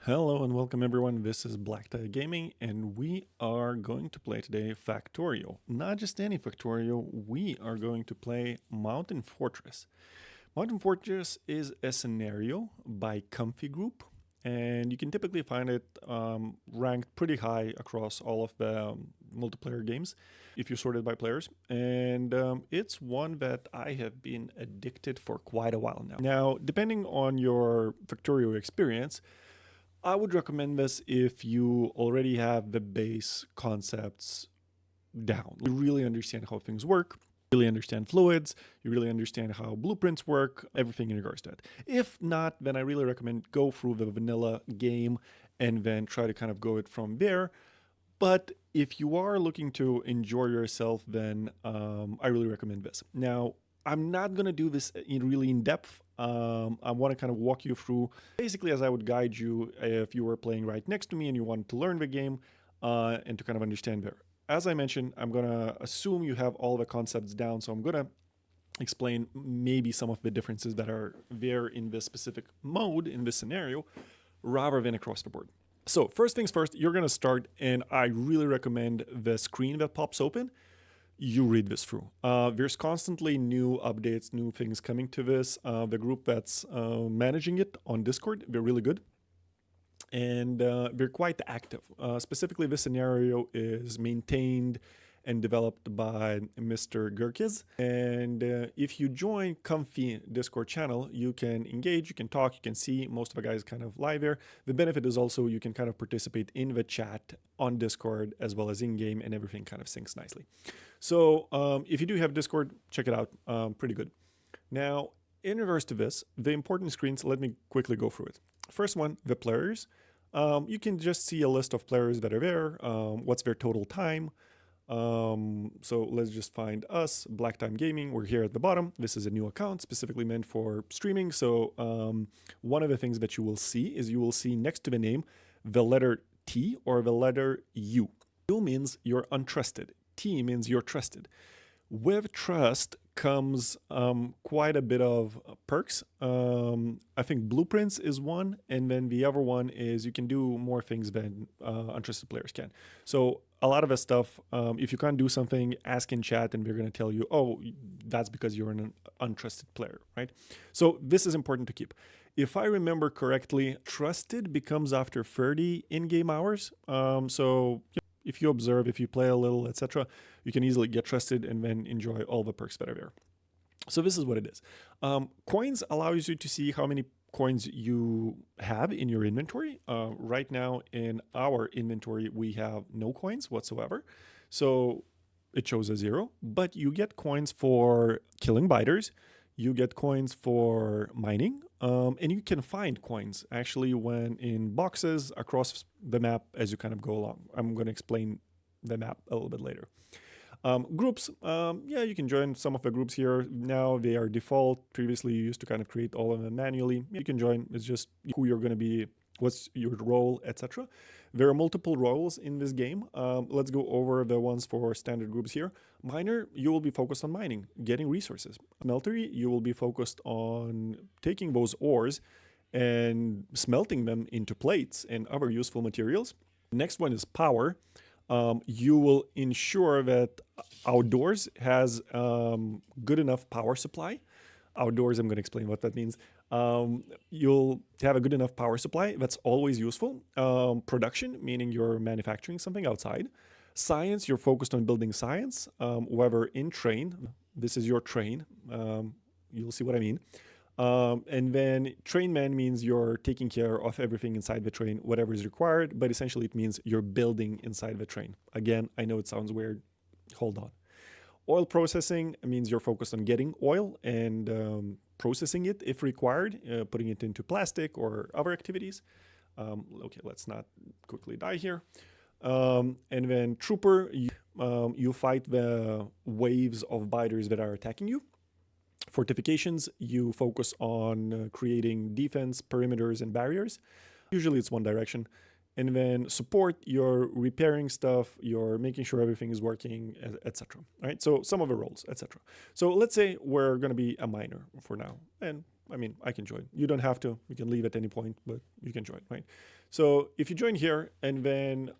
Hello and welcome everyone, this is Black Tie Gaming and we are going to play today Factorio. Not just any Factorio, we are going to play Mtn Fortress. Mtn Fortress is a scenario by Comfy Group and you can typically find it ranked pretty high across all of the multiplayer games if you sort it by players. And it's one that I have been addicted for quite a while now. Now, depending on your Factorio experience, I would recommend this if you already have the base concepts down. You really understand how things work, you really understand fluids, you really understand how blueprints work, everything in regards to that. If not, then I really recommend go through the vanilla game and then try to kind of go it from there. But if you are looking to enjoy yourself, then I really recommend this. Now, I'm not going to do this really in depth. I want to kind of walk you through basically as I would guide you if you were playing right next to me and you wanted to learn the game and to kind of understand better. As I mentioned, I'm going to assume you have all the concepts down, so I'm going to explain maybe some of the differences that are there in this specific mode, in this scenario, rather than across the board. So first things first, you're going to start, and I really recommend the screen that pops open. You read this through. There's constantly new updates, new things coming to this. The group that's managing it on Discord, they're really good. And they're quite active. Specifically, this scenario is maintained and developed by Mr. Gurkiz. And if you join Comfy Discord channel, you can engage, you can talk, you can see most of the guys kind of live there. The benefit is also you can kind of participate in the chat on Discord as well as in-game, and everything kind of syncs nicely. So if you do have Discord, check it out, pretty good. Now, in reverse to this, the important screens, let me quickly go through it. First one, the players. You can just see a list of players that are there, what's their total time. So let's just find us, Black Time Gaming. We're here at the bottom. This is a new account specifically meant for streaming. So one of the things that you will see is you will see next to the name the letter T or the letter U. U means you're untrusted. T means you're trusted. With trust comes quite a bit of perks. I think blueprints is one, and then the other one is you can do more things than untrusted players can. So a lot of the stuff, if you can't do something, ask in chat and they're going to tell you, oh, that's because you're an untrusted player, right? So this is important to keep. If I remember correctly, trusted becomes after 30 in-game hours. So if you observe, if you play a little, etc., you can easily get trusted and then enjoy all the perks that are there. So this is what it is. Coins allows you to see how many coins you have in your inventory. Right now in our inventory, we have no coins whatsoever. So it shows a 0, but you get coins for killing biters. You get coins for mining, and you can find coins actually when in boxes across the map as you kind of go along. I'm going to explain the map a little bit later. Groups, yeah, you can join some of the groups here. Now they are default. Previously, you used to kind of create all of them manually. You can join. It's just who you're going to be, what's your role, etc. There are multiple roles in this game. Let's go over the ones for standard groups here. Miner, you will be focused on mining, getting resources. Smelter, you will be focused on taking those ores and smelting them into plates and other useful materials. Next one is power. You will ensure that outdoors has good enough power supply. Outdoors, I'm going to explain what that means. You'll have a good enough power supply. That's always useful. Production, meaning you're manufacturing something outside. Science, you're focused on building science. Whether in train, this is your train. You'll see what I mean. And then train man means you're taking care of everything inside the train, whatever is required, but essentially it means you're building inside the train. Again, I know it sounds weird. Hold on. Oil processing means you're focused on getting oil and processing it if required, putting it into plastic or other activities. Okay, let's not quickly die here. And then trooper, you fight the waves of biters that are attacking you. Fortifications, you focus on creating defense, perimeters, and barriers. Usually it's one direction. And then support, you're repairing stuff, you're making sure everything is working, etc. Right? So some of the roles, etc. So let's say we're going to be a miner for now. And I mean, I can join. You don't have to. You can leave at any point, but you can join, right? So if you join here and then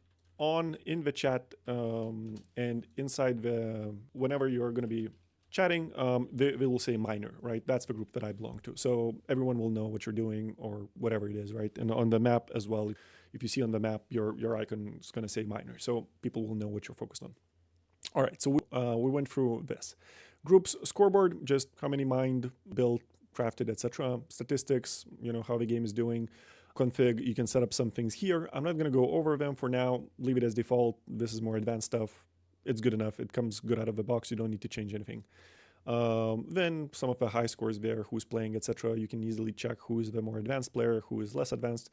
in the chat and inside the, whenever you're going to be chatting, they will say minor, right? That's the group that I belong to. So everyone will know what you're doing or whatever it is, right? And on the map as well, if you see on the map, your icon is going to say minor. So people will know what you're focused on. All right, so we went through this. Groups, scoreboard, just how many mined, built, crafted, etc. Statistics, how the game is doing. Config, you can set up some things here. I'm not going to go over them for now. Leave it as default. This is more advanced stuff. It's good enough. It comes good out of the box. You don't need to change anything. Then some of the high scores there, who's playing, etc. You can easily check who's the more advanced player, who is less advanced,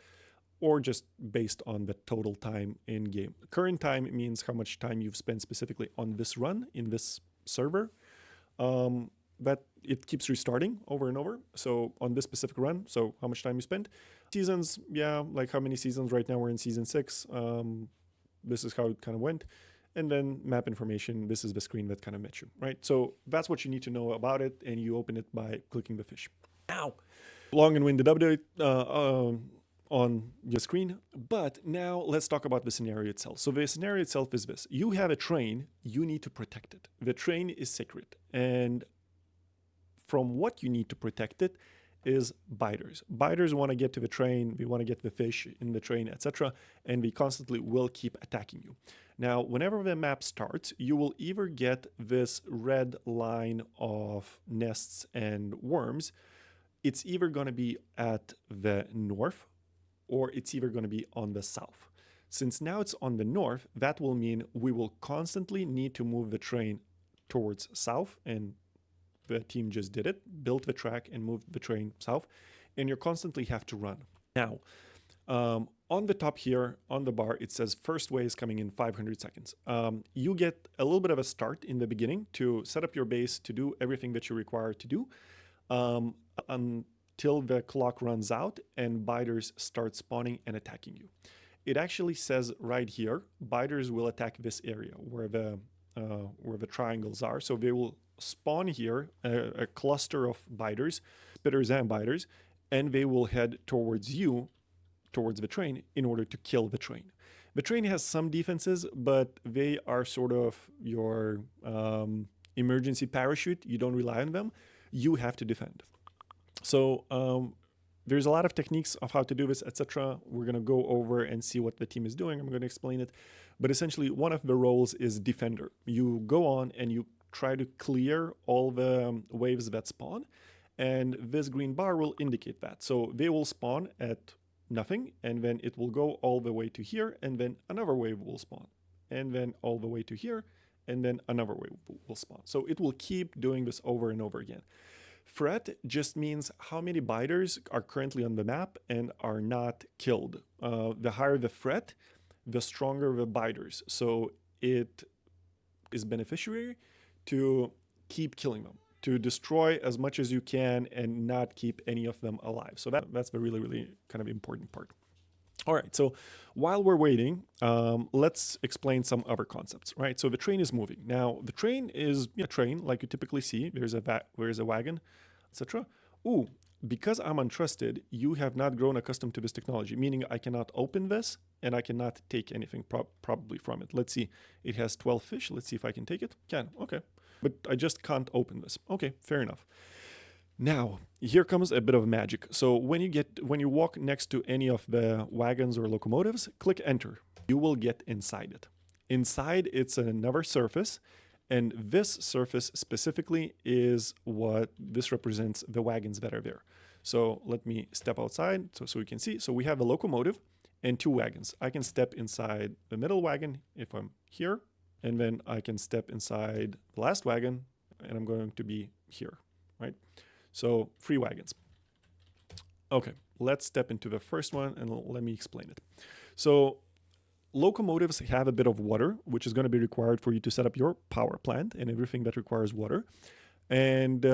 or just based on the total time in game. Current time means how much time you've spent specifically on this run in this server. But it keeps restarting over and over. So on this specific run, so how much time you spent. Seasons, yeah, like how many seasons right now? We're in season 6. This is how it kind of went. And then map information, this is the screen that kind of met you, right? So that's what you need to know about it, and you open it by clicking the fish. Now, long and winded update on your screen, but now let's talk about the scenario itself. So the scenario itself is this. You have a train, you need to protect it. The train is sacred, and from what you need to protect it is biters. Biters want to get to the train, they want to get the fish in the train, etc., and they constantly will keep attacking you. Now, whenever the map starts, you will either get this red line of nests and worms. It's either going to be at the north or it's either going to be on the south. Since now it's on the north, that will mean we will constantly need to move the train towards south, and the team just did it, built the track and moved the train south, and you constantly have to run. Now, on the top here, on the bar, it says first wave is coming in 500 seconds. You get a little bit of a start in the beginning to set up your base, to do everything that you're required to do until the clock runs out and biters start spawning and attacking you. It actually says right here, biters will attack this area where the triangles are. So they will spawn here, a cluster of biters, spitters and biters, and they will head towards you, towards the train, in order to kill the train. The train has some defenses, but they are sort of your emergency parachute. You don't rely on them. You have to defend. So there's a lot of techniques of how to do this, etc. We're going to go over and see what the team is doing. I'm going to explain it. But essentially, one of the roles is defender. You go on and you try to clear all the waves that spawn. And this green bar will indicate that. So they will spawn at nothing, and then it will go all the way to here, and then another wave will spawn. And then all the way to here, and then another wave will spawn. So it will keep doing this over and over again. Threat just means how many biters are currently on the map and are not killed. The higher the threat, the stronger the biters. So it is beneficiary to keep killing them, to destroy as much as you can and not keep any of them alive. So that's the really, really kind of important part. All right, so while we're waiting, let's explain some other concepts, right? So the train is moving. Now, the train is a train like you typically see. There's a wagon, etc. Ooh, because I'm untrusted, you have not grown accustomed to this technology, meaning I cannot open this and I cannot take anything probably from it. Let's see, it has 12 fish. Let's see if I can take it. Can, okay. But I just can't open this. Okay, fair enough. Now, here comes a bit of magic. So when you walk next to any of the wagons or locomotives, click enter. You will get inside it. Inside, it's another surface, and this surface specifically is what this represents, the wagons that are there. So let me step outside so you can see. So we have a locomotive and 2 wagons. I can step inside the middle wagon if I'm here, and then I can step inside the last wagon, and I'm going to be here, right? So 3 wagons. Okay, let's step into the first one and let me explain it. So locomotives have a bit of water, which is going to be required for you to set up your power plant and everything that requires water. And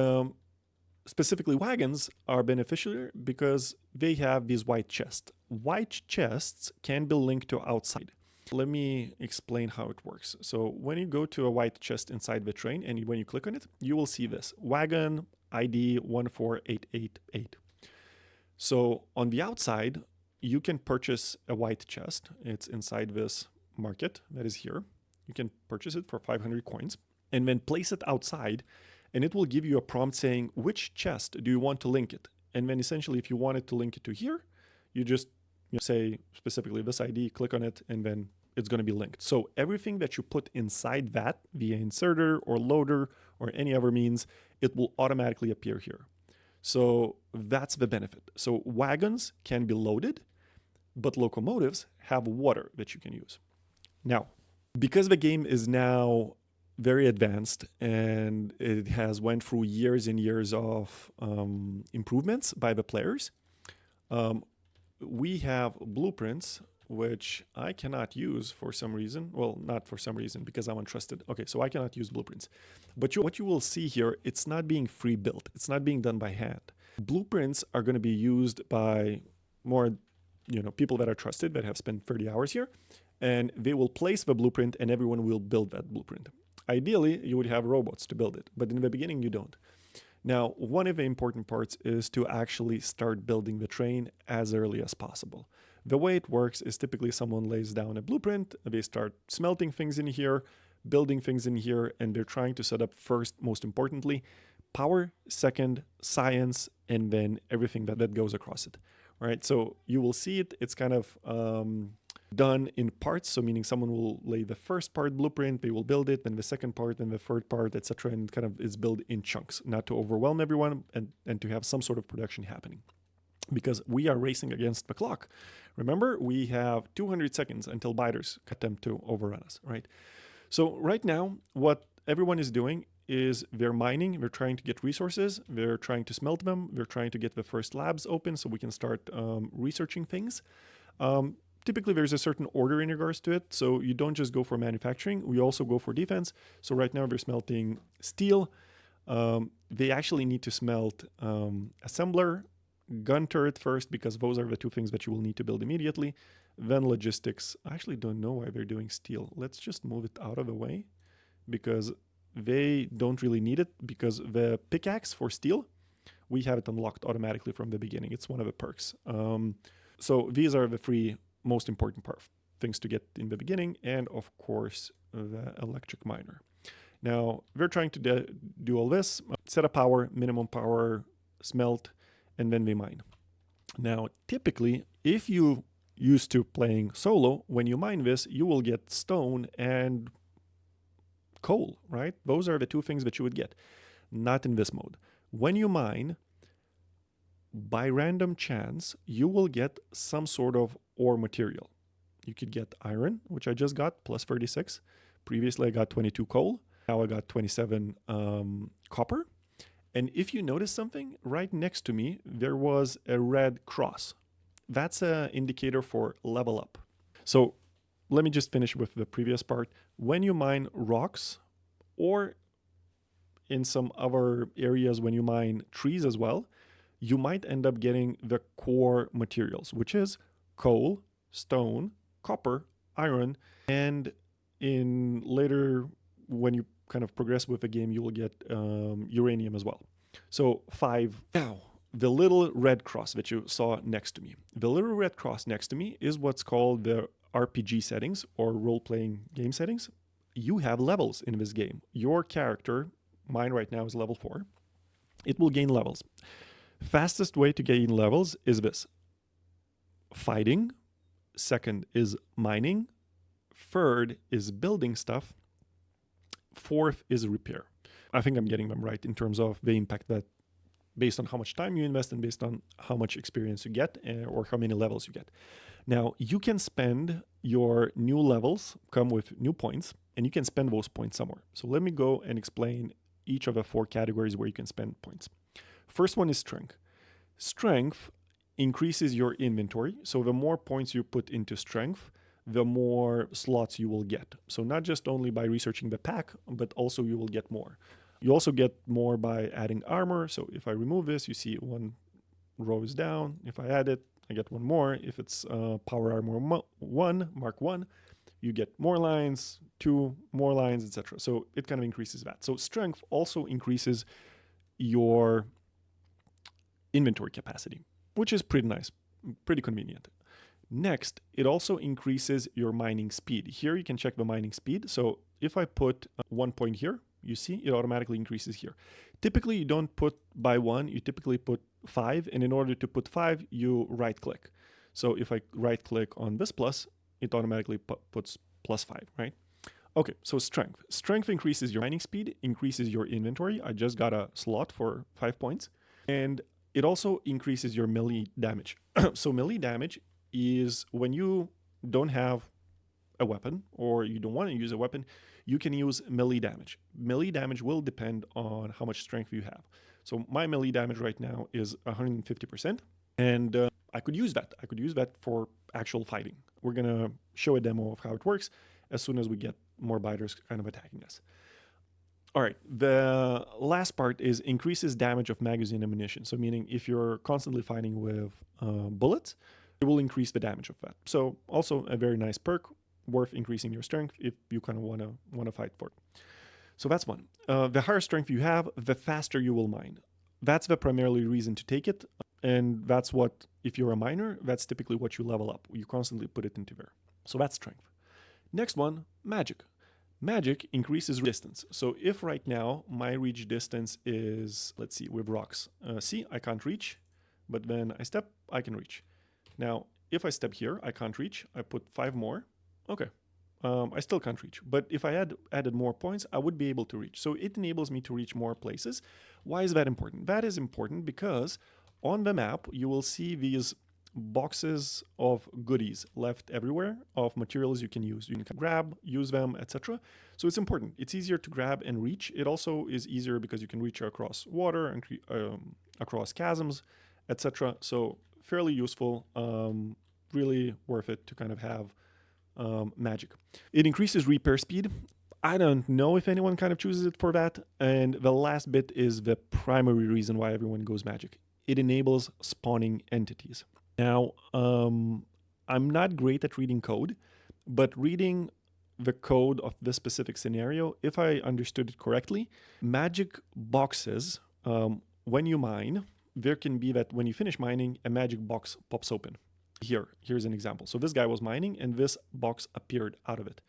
specifically wagons are beneficial because they have these white chests. White chests can be linked to outside. Let me explain how it works. So when you go to a white chest inside the train and when you click on it, you will see this wagon ID 14888. So on the outside, you can purchase a white chest. It's inside this market that is here. You can purchase it for 500 coins and then place it outside, and it will give you a prompt saying which chest do you want to link it. And then essentially, if you wanted to link it to here, you just say specifically this ID, click on it, and then it's going to be linked. So everything that you put inside that via inserter or loader or any other means, it will automatically appear here. So that's the benefit. So wagons can be loaded, but locomotives have water that you can use. Now, because the game is now very advanced and it has went through years and years of improvements by the players, we have blueprints which I cannot use for some reason. Well, not for some reason, because I'm untrusted. Okay, so I cannot use blueprints. But what you will see here, it's not being free built. It's not being done by hand. Blueprints are going to be used by more, people that are trusted, that have spent 30 hours here, and they will place the blueprint and everyone will build that blueprint. Ideally, you would have robots to build it, but in the beginning you don't. Now, one of the important parts is to actually start building the train as early as possible. The way it works is typically someone lays down a blueprint, they start smelting things in here, building things in here, and they're trying to set up first, most importantly, power, second, science, and then everything that goes across it. All right, so you will see it, it's kind of done in parts, so meaning someone will lay the first part blueprint, they will build it, then the second part, then the third part, etc., and kind of is built in chunks, not to overwhelm everyone and to have some sort of production happening. Because we are racing against the clock. Remember, we have 200 seconds until biters attempt to overrun us, right? So right now, what everyone is doing is they're mining, they're trying to get resources, they're trying to smelt them, they're trying to get the first labs open so we can start researching things. Typically, there's a certain order in regards to it, so you don't just go for manufacturing, we also go for defense. So right now, they're smelting steel. They actually need to smelt assembler, gun turret first, because those are the two things that you will need to build immediately. Then logistics. I actually don't know why they're doing steel. Let's just move it out of the way because they don't really need it, because the pickaxe for steel, we have it unlocked automatically from the beginning. It's one of the perks. So these are the three most important things to get in the beginning, and of course the electric miner. Now we're trying to do all this, set up power, minimum power, smelt, and then we mine. Now, typically, if you used to playing solo, when you mine this, you will get stone and coal, right? Those are the two things that you would get. Not in this mode. When you mine, by random chance, you will get some sort of ore material. You could get iron, which I just got, plus 36. Previously, I got 22 coal. Now I got 27 copper. And if you notice something, right next to me, there was a red cross. That's an indicator for level up. So let me just finish with the previous part. When you mine rocks, or in some other areas when you mine trees as well, you might end up getting the core materials, which is coal, stone, copper, iron, and in later, when you kind of progress with the game, you will get uranium as well. So 5. Now, the little red cross that you saw next to me. The little red cross next to me is what's called the RPG settings, or role-playing game settings. You have levels in this game. Your character, mine right now is level 4. It will gain levels. Fastest way to gain levels is this. Fighting. Second is mining. Third is building stuff. Fourth is repair. I think I'm getting them right in terms of the impact that, based on how much time you invest and based on how much experience you get or how many levels you get. Now, you can spend your new levels, come with new points, and you can spend those points somewhere. So let me go and explain each of the 4 categories where you can spend points. First one is strength. Strength increases your inventory. So the more points you put into strength, the more slots you will get. So not just only by researching the pack, but also you will get more. You also get more by adding armor. So if I remove this, you see 1 row is down. If I add it, I get 1 more. If it's power armor 1, mark 1, you get more lines, 2 more lines, etc. So it kind of increases that. So strength also increases your inventory capacity, which is pretty nice, pretty convenient. Next, it also increases your mining speed. Here you can check the mining speed. So if I put 1 point here, you see it automatically increases here. Typically, you don't put by 1, you typically put 5. And in order to put 5, you right click. So if I right click on this plus, it automatically puts +5, right? Okay, so strength. Strength increases your mining speed, increases your inventory. I just got a slot for 5 points. And it also increases your melee damage. So melee damage is when you don't have a weapon or you don't want to use a weapon, you can use melee damage. Melee damage will depend on how much strength you have. So my melee damage right now is 150%, and I could use that. I could use that for actual fighting. We're going to show a demo of how it works as soon as we get more biters kind of attacking us. All right, the last part is increases damage of magazine ammunition. So meaning if you're constantly fighting with bullets, it will increase the damage of that. So also a very nice perk, worth increasing your strength if you kind of want to fight for it. So that's one. The higher strength you have, the faster you will mine. That's the primarily reason to take it. And that's what, if you're a miner, that's typically what you level up. You constantly put it into there. So that's strength. Next one, magic. Magic increases distance. So if right now my reach distance is, let's see, with rocks. See, I can't reach, but then I step, I can reach. Now, if I step here, I can't reach. I put 5 more. Okay. I still can't reach. But if I had added more points, I would be able to reach. So it enables me to reach more places. Why is that important? That is important because on the map, you will see these boxes of goodies left everywhere of materials you can use. You can grab, use them, etc. So it's important. It's easier to grab and reach. It also is easier because you can reach across water and across chasms, etc. So fairly useful, really worth it to kind of have magic. It increases repair speed. I don't know if anyone kind of chooses it for that. And the last bit is the primary reason why everyone goes magic. It enables spawning entities. Now, I'm not great at reading code, but reading the code of this specific scenario, if I understood it correctly, magic boxes, when you mine, there can be that when you finish mining, a magic box pops open. Here's an example. So this guy was mining and this box appeared out of it,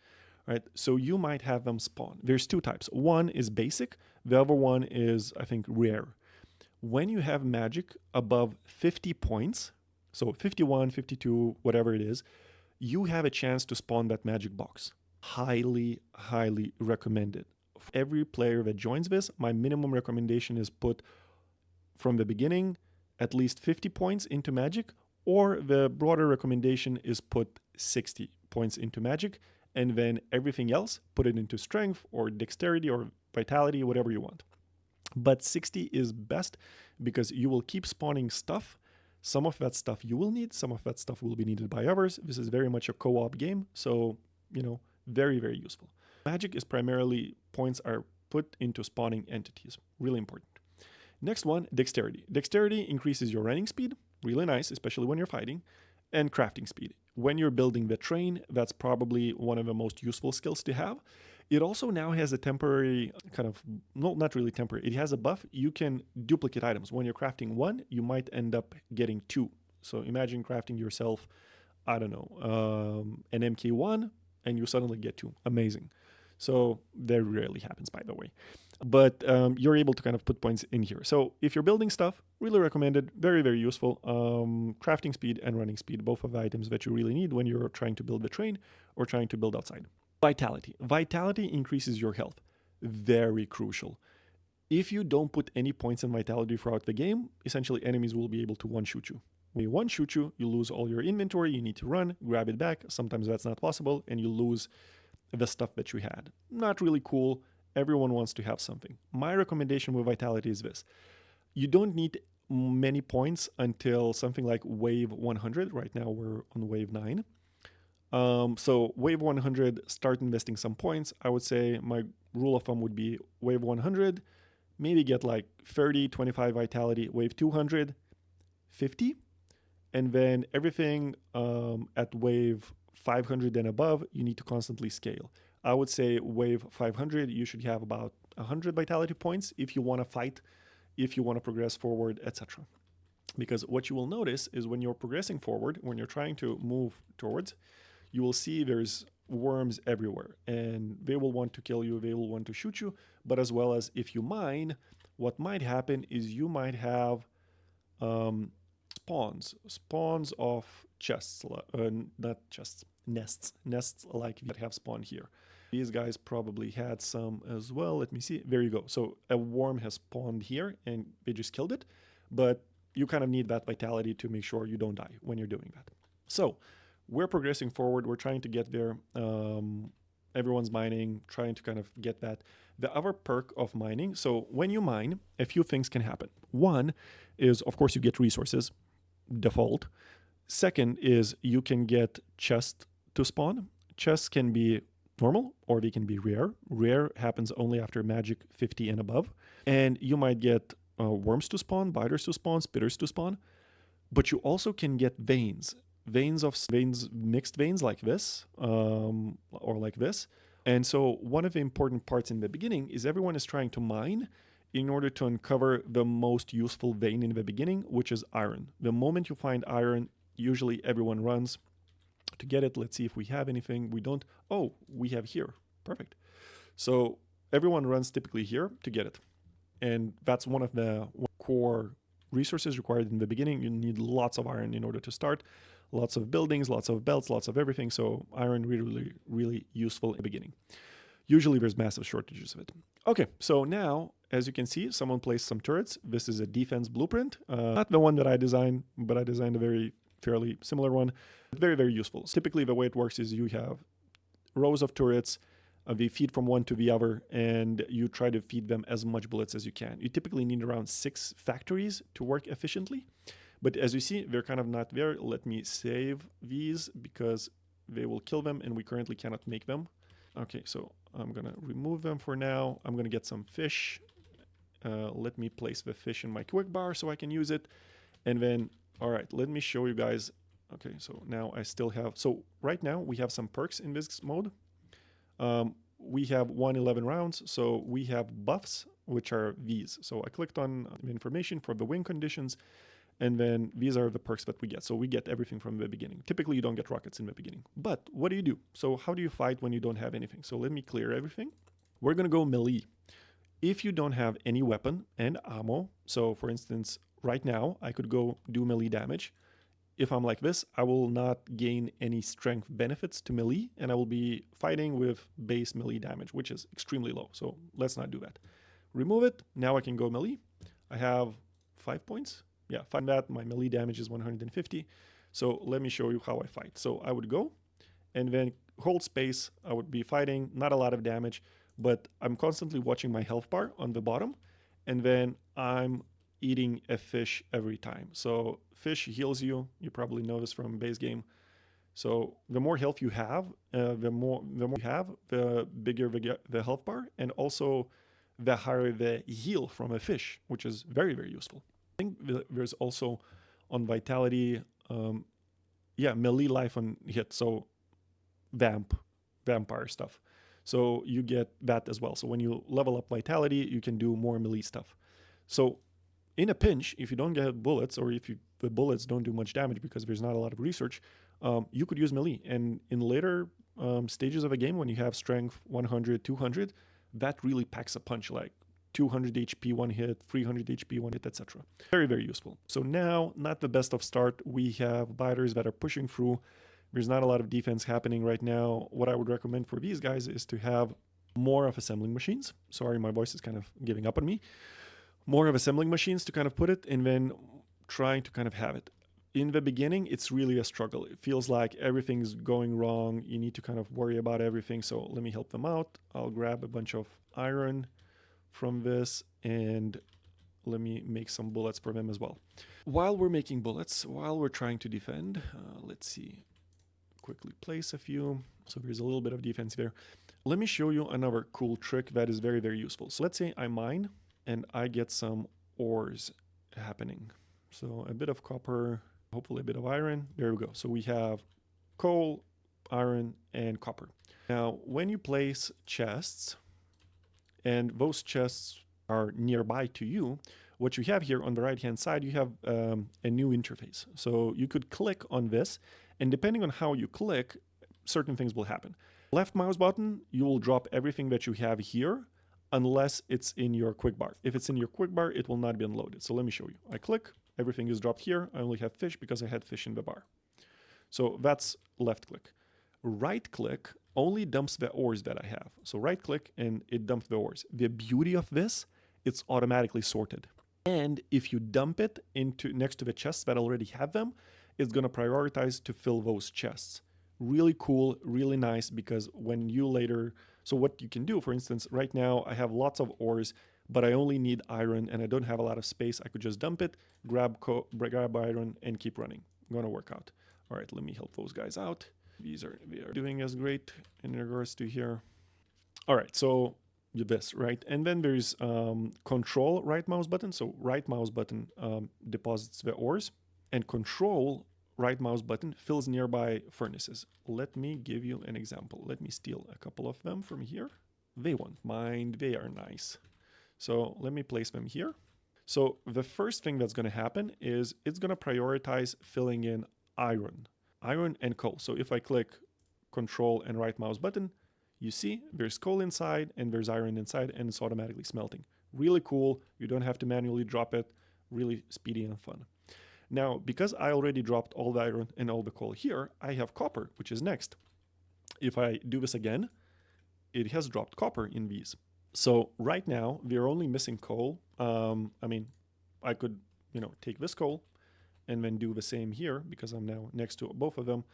right? So you might have them spawn. There's 2 types. One is basic. The other one is, I think, rare. When you have magic above 50 points, so 51, 52, whatever it is, you have a chance to spawn that magic box. Highly, highly recommended. For every player that joins this, my minimum recommendation is put from the beginning at least 50 points into magic, or the broader recommendation is put 60 points into magic, and then everything else, put it into strength or dexterity or vitality, whatever you want. But 60 is best because you will keep spawning stuff. Some of that stuff you will need, some of that stuff will be needed by others. This is very much a co-op game, so, very, very useful. Magic is primarily points are put into spawning entities. Really important. Next one, dexterity. Dexterity increases your running speed. Really nice, especially when you're fighting. And crafting speed. When you're building the train, that's probably one of the most useful skills to have. It also now has a temporary kind of, no, not really temporary. It has a buff. You can duplicate items. When you're crafting 1, you might end up getting 2. So imagine crafting yourself, I don't know, an MK1, and you suddenly get 2. Amazing. So that rarely happens, by the way. But you're able to kind of put points in here. So if you're building stuff, really recommended, very, very useful. Crafting speed and running speed, both of the items that you really need when you're trying to build the train or trying to build outside. Vitality. Vitality increases your health. Very crucial. If you don't put any points in vitality throughout the game, essentially enemies will be able to one-shoot you. When you one-shoot you, you lose all your inventory, you need to run, grab it back. Sometimes that's not possible, and you lose the stuff that you had. Not really cool. Everyone wants to have something. My recommendation with vitality is this. You don't need many points until something like wave 100. Right now we're on wave 9. So wave 100, start investing some points. I would say my rule of thumb would be wave 100, maybe get like 30, 25 vitality, wave 200, 50. And then everything at wave 500 and above, you need to constantly scale. I would say wave 500, you should have about 100 vitality points if you want to fight if you want to progress forward, etc. Because what you will notice is when you're progressing forward, when you're trying to move towards, you will see there's worms everywhere, and they will want to kill you, they will want to shoot you. But as well as if you mine, what might happen is you might have spawns of chests, not chests, nests like that have spawned here. These guys probably had some as well. Let me see. There you go. So a worm has spawned here and they just killed it. But you kind of need that vitality to make sure you don't die when you're doing that. So we're progressing forward. We're trying to get there. Everyone's mining, trying to kind of get that. The other perk of mining, so when you mine, a few things can happen. One is, of course, you get resources, default. Second is you can get chests to spawn. Chests can be normal or they can be rare. Rare happens only after magic 50 and above. And you might get worms to spawn, biters to spawn, spitters to spawn. But you also can get veins. Mixed veins like this, or like this. And so one of the important parts in the beginning is everyone is trying to mine in order to uncover the most useful vein in the beginning, which is iron. The moment you find iron, usually everyone runs to get it. Let's see if we have anything. We don't. Oh, we have here. Perfect. So everyone runs typically here to get it. And that's one of the core resources required in the beginning. You need lots of iron in order to start. Lots of buildings, lots of belts, lots of everything. So iron really, really useful in the beginning. Usually there's massive shortages of it. Okay, so now, as you can see, someone placed some turrets. This is a defense blueprint. Not the one that I designed, but I designed a very fairly similar one. Very, very useful. So typically the way it works is you have rows of turrets. They feed from one to the other, and you try to feed them as much bullets as you can. You typically need around 6 factories to work efficiently. But as you see, they're kind of not there. Let me save these because they will kill them and we currently cannot make them. Okay, so I'm going to remove them for now. I'm going to get some fish. Let me place the fish in my quick bar so I can use it. And then, all right, let me show you guys. Okay, so now I still have, so right now we have some perks in this mode. We have 111 rounds, so we have buffs, which are these. So I clicked on information for the wing conditions. And then these are the perks that we get. So we get everything from the beginning. Typically, you don't get rockets in the beginning. But what do you do? So how do you fight when you don't have anything? So let me clear everything. We're going to go melee. If you don't have any weapon and ammo, so for instance, right now, I could go do melee damage. If I'm like this, I will not gain any strength benefits to melee, and I will be fighting with base melee damage, which is extremely low. So let's not do that. Remove it. Now I can go melee. I have 5 points. Yeah, find that my melee damage is 150. So let me show you how I fight. So I would go and then hold space. I would be fighting, not a lot of damage, but I'm constantly watching my health bar on the bottom. And then I'm eating a fish every time. So fish heals you. You probably know this from base game. So the more health you have, the bigger the health bar, and also the higher the heal from a fish, which is very, very useful. I think there's also on vitality, melee life on hit, so vampire stuff. So you get that as well. So when you level up vitality, you can do more melee stuff. So in a pinch, if you don't get bullets, or if the bullets don't do much damage because there's not a lot of research, you could use melee. And in later stages of a game, when you have strength 100, 200, that really packs a punch, like 200 HP one hit, 300 HP one hit, etc. Very, very useful. So now, not the best of start. We have biters that are pushing through. There's not a lot of defense happening right now. What I would recommend for these guys is to have more of assembling machines. Sorry, my voice is kind of giving up on me. More of assembling machines to kind of put it, and then trying to kind of have it. In the beginning, it's really a struggle. It feels like everything's going wrong. You need to kind of worry about everything. So let me help them out. I'll grab a bunch of iron from this, and let me make some bullets for them as well. While we're making bullets, while we're trying to defend, let's see, quickly place a few. So there's a little bit of defense there. Let me show you another cool trick that is very, very useful. So let's say I mine and I get some ores happening. So a bit of copper, hopefully a bit of iron. There we go. So we have coal, iron, and copper. Now, when you place chests, and those chests are nearby to you, what you have here on the right hand side, you have a new interface. So you could click on this, and depending on how you click, certain things will happen. Left mouse button, you will drop everything that you have here unless it's in your quick bar. If it's in your quick bar, it will not be unloaded. So let me show you. I click, everything is dropped here. I only have fish because I had fish in the bar. So that's left click. Right click only dumps the ores that I have. So right click and it dumps the ores. The beauty of this, it's automatically sorted. And if you dump it into next to the chests that already have them, it's going to prioritize to fill those chests. Really cool, really nice, because when you later, so what you can do, for instance, right now I have lots of ores, but I only need iron and I don't have a lot of space. I could just dump it, grab iron and keep running. Gonna work out. All right, let me help those guys out. They are doing as great in regards to here. All right, so this, right? And then there's control right mouse button. So right mouse button deposits the ores, and control right mouse button fills nearby furnaces. Let me give you an example. Let me steal a couple of them from here. They won't mind, they are nice. So let me place them here. So the first thing that's going to happen is it's going to prioritize filling in iron and coal. So if I click control and right mouse button, you see there's coal inside and there's iron inside, and it's automatically smelting. Really cool. You don't have to manually drop it. Really speedy and fun. Now, because I already dropped all the iron and all the coal here, I have copper, which is next. If I do this again, it has dropped copper in these. So right now, we're only missing coal. I mean, I could, take this coal and then do the same here, because I'm now next to both of them.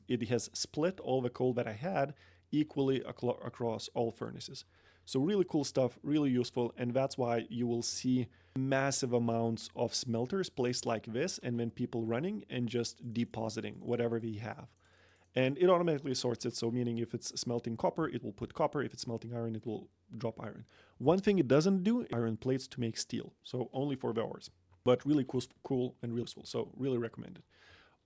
It has split all the coal that I had equally across all furnaces. So really cool stuff, really useful, and that's why you will see massive amounts of smelters placed like this, and then people running and just depositing whatever they have. And it automatically sorts it, so meaning if it's smelting copper, it will put copper. If it's smelting iron, it will drop iron. One thing it doesn't do, iron plates to make steel, so only for the ores. But really cool and really useful, so really recommend it.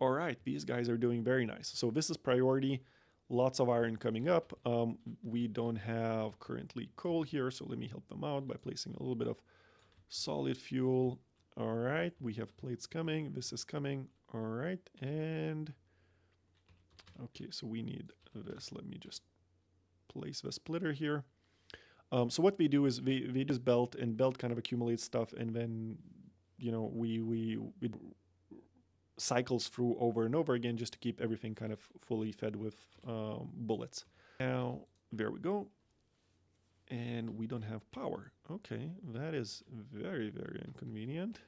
All right, these guys are doing very nice. So this is priority. Lots of iron coming up. We don't have currently coal here, so let me help them out by placing a little bit of solid fuel. All right, we have plates coming. This is coming. All right, and okay, so we need this. Let me just place the splitter here. So what we do is we just belt, and belt kind of accumulates stuff, and then we cycles through over and over again just to keep everything kind of fully fed with bullets. Now, there we go. And we don't have power. Okay, that is very, very inconvenient.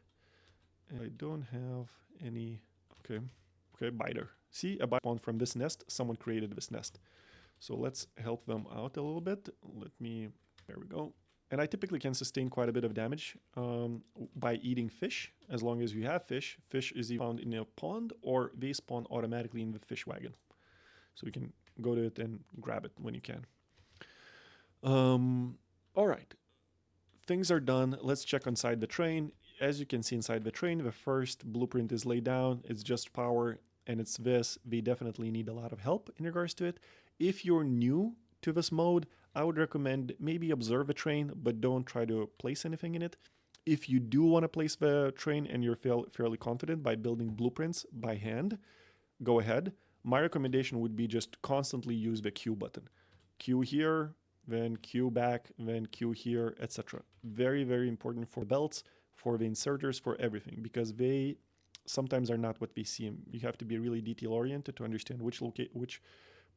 And I don't have any... Okay, biter. See, a bite spawned from this nest. Someone created this nest. So let's help them out a little bit. There we go. And I typically can sustain quite a bit of damage by eating fish. As long as you have fish. Fish is found in a pond, or they spawn automatically in the fish wagon. So you can go to it and grab it when you can. All right. Things are done. Let's check inside the train. As you can see inside the train, the first blueprint is laid down. It's just power, and it's this. We definitely need a lot of help in regards to it. If you're new to this mode, I would recommend maybe observe a train, but don't try to place anything in it. If you do want to place the train and you're fairly confident by building blueprints by hand, go ahead. My recommendation would be just constantly use the Q button. Q here, then Q back, then Q here, etc. Very, very important for belts, for the inserters, for everything, because they sometimes are not what we see. You have to be really detail oriented to understand which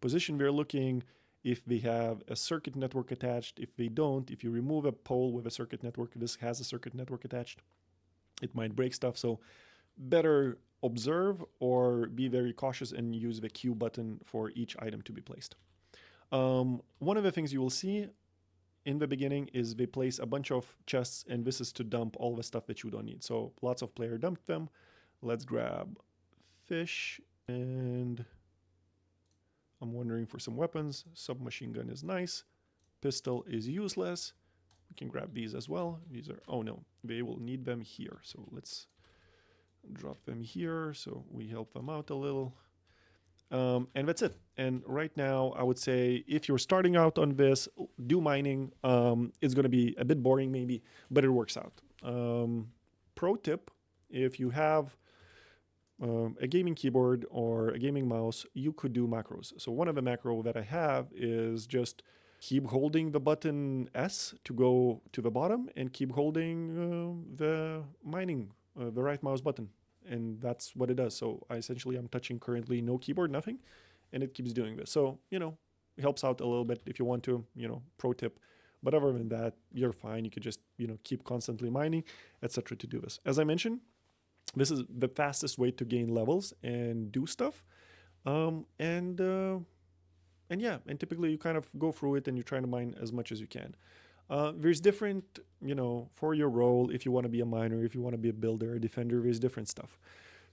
position we're looking, if they have a circuit network attached. If they don't, if you remove a pole with a circuit network, this has a circuit network attached, it might break stuff. So better observe or be very cautious and use the Q button for each item to be placed. One of the things you will see in the beginning is they place a bunch of chests, and this is to dump all the stuff that you don't need. So lots of player dumped them. Let's grab fish, and I'm wondering for some weapons. Submachine gun is nice. Pistol is useless. We can grab these as well. These are, oh no, they will need them here. So let's drop them here so we help them out a little. And that's it. And right now, I would say if you're starting out on this, do mining. It's going to be a bit boring maybe, but it works out. pro tip, if you have a gaming keyboard or a gaming mouse, you could do macros. So one of the macro that I have is just keep holding the button S to go to the bottom and keep holding the right mouse button. And that's what it does. So I'm touching currently no keyboard, nothing, and it keeps doing this. So, it helps out a little bit if you want to, pro tip. But other than that, you're fine. You could just, keep constantly mining, etc. to do this. As I mentioned, this is the fastest way to gain levels and do stuff. And typically you kind of go through it and you're trying to mine as much as you can. There's different, for your role, if you want to be a miner, if you want to be a builder, a defender, there's different stuff.